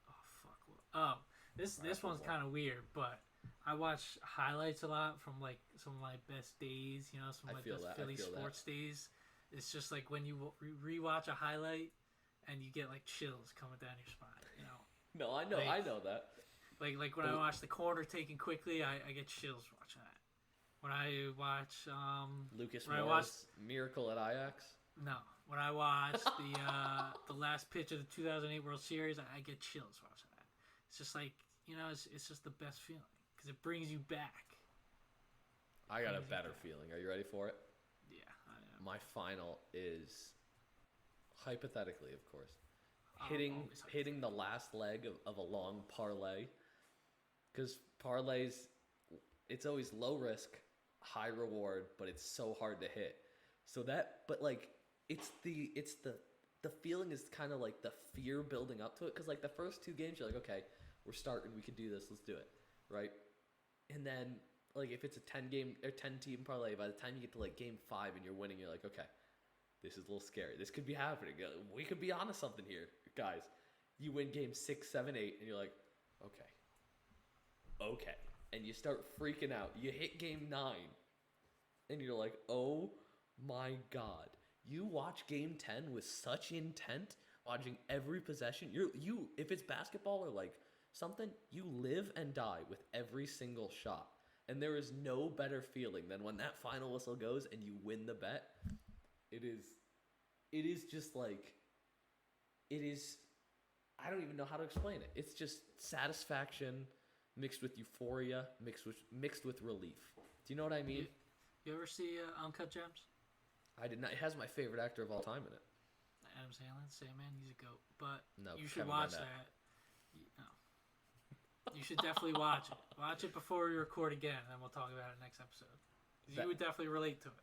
Oh fuck. Oh, this one's kind of weird, but I watch highlights a lot from like some of my best days. You know, some of my best Philly sports days. It's just like when you rewatch a highlight and you get like chills coming down your spine. You know. No, I know, like, I know that. Like when I watch the corner taken quickly, I get chills watching that. When I watch Lucas Moore's miracle at Ajax. No, when I watch the last pitch of the 2008 World Series, I get chills watching that. It's just like, you know, it's just the best feeling because it brings you back. I got a better feeling. Are you ready for it? Yeah, I am. My final is, hypothetically, of course, hitting the last leg of a long parlay. Because parlays, it's always low risk, high reward, but it's so hard to hit. So but like, it's the feeling is kind of like the fear building up to it. Because like the first 2 games, you're like, okay, we're starting, we can do this, let's do it, right? And then like if it's a 10 team parlay, by the time you get to like game 5 and you're winning, you're like, okay, this is a little scary. This could be happening. We could be onto something here, guys. You win game 6, 7, 8, and you're like, okay, and you start freaking out. You hit game 9, and you're like, oh my god. You watch game 10 with such intent, watching every possession. You if it's basketball or like something, you live and die with every single shot. And there is no better feeling than when that final whistle goes and you win the bet. It is just like, I don't even know how to explain it. It's just satisfaction mixed with euphoria, mixed with relief. Do you know what I mean? You ever see Uncut Gems? I did not. It has my favorite actor of all time in it. Adam Sandler, same man, he's a goat. But no, you should watch that. You should definitely watch it. Watch it before we record again, and then we'll talk about it next episode. You would definitely relate to it.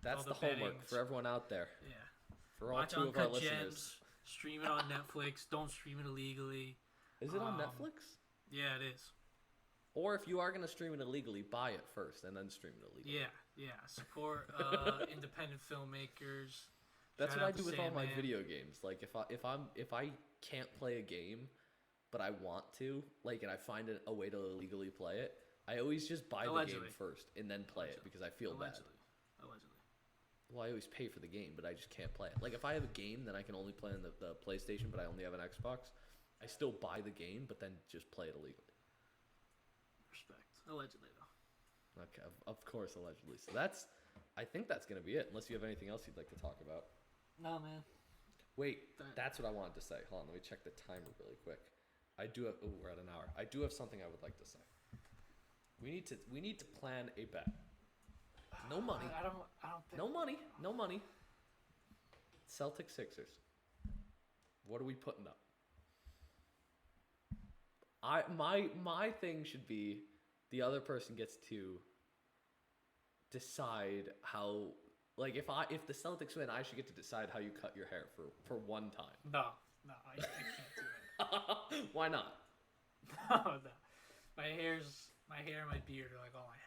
That's the homework for everyone out there. Yeah. For all 2 of our listeners. Gems, stream it on Netflix. Don't stream it illegally. Is it on Netflix? Yeah, it is. Or if you are going to stream it illegally, buy it first and then stream it illegally. Yeah. Support independent filmmakers. That's what I do with all my video games. Like if I can't play a game, but I want to, like, and I find a way to illegally play it, I always just buy the game first and then play it because I feel bad. Allegedly. Well, I always pay for the game, but I just can't play it. Like if I have a game that I can only play on the PlayStation, but I only have an Xbox, I still buy the game, but then just play it illegally. Respect. Allegedly, though. Okay, of course, allegedly. So I think that's going to be it, unless you have anything else you'd like to talk about. No, man. Wait, that's what I wanted to say. Hold on, let me check the timer really quick. I do have, we're at an hour. I do have something I would like to say. We need to plan a bet. No money. I don't think. No money. Celtics Sixers. What are we putting up? My thing should be the other person gets to decide how, like if the Celtics win, I should get to decide how you cut your hair for one time. No, I can't do it. Why not? No. My hair and my beard are like all I have.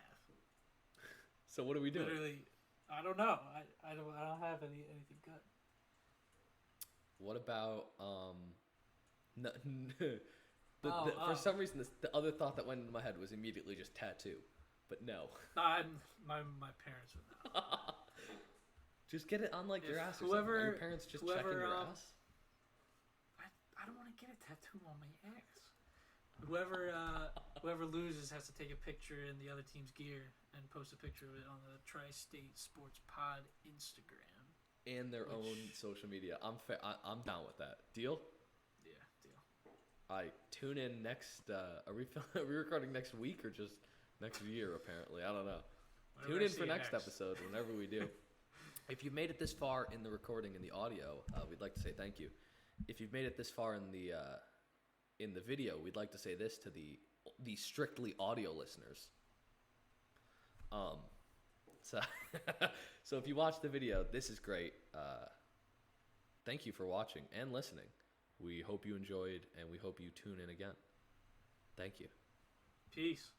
So what are we doing? Literally, I don't know. I don't have anything good. What about for some reason the other thought that went into my head was immediately just tattoo, but no. My parents would know. Just get it on like your ass or whoever, something. Are your parents just checking your ass? I don't want to get a tattoo on my ass. Whoever loses has to take a picture in the other team's gear and post a picture of it on the Tri-State Sports Pod Instagram and their own social media. I'm down with that. Deal? Yeah, deal. All right, tune in next. Are we recording next week or just next year? Apparently, I don't know. Tune in for next episode whenever we do. If you've made it this far in the recording and the audio, we'd like to say thank you. If you've made it this far in the video, we'd like to say this to the strictly audio listeners. So if you watch the video, this is great. Thank you for watching and listening. We hope you enjoyed, and we hope you tune in again. Thank you. Peace.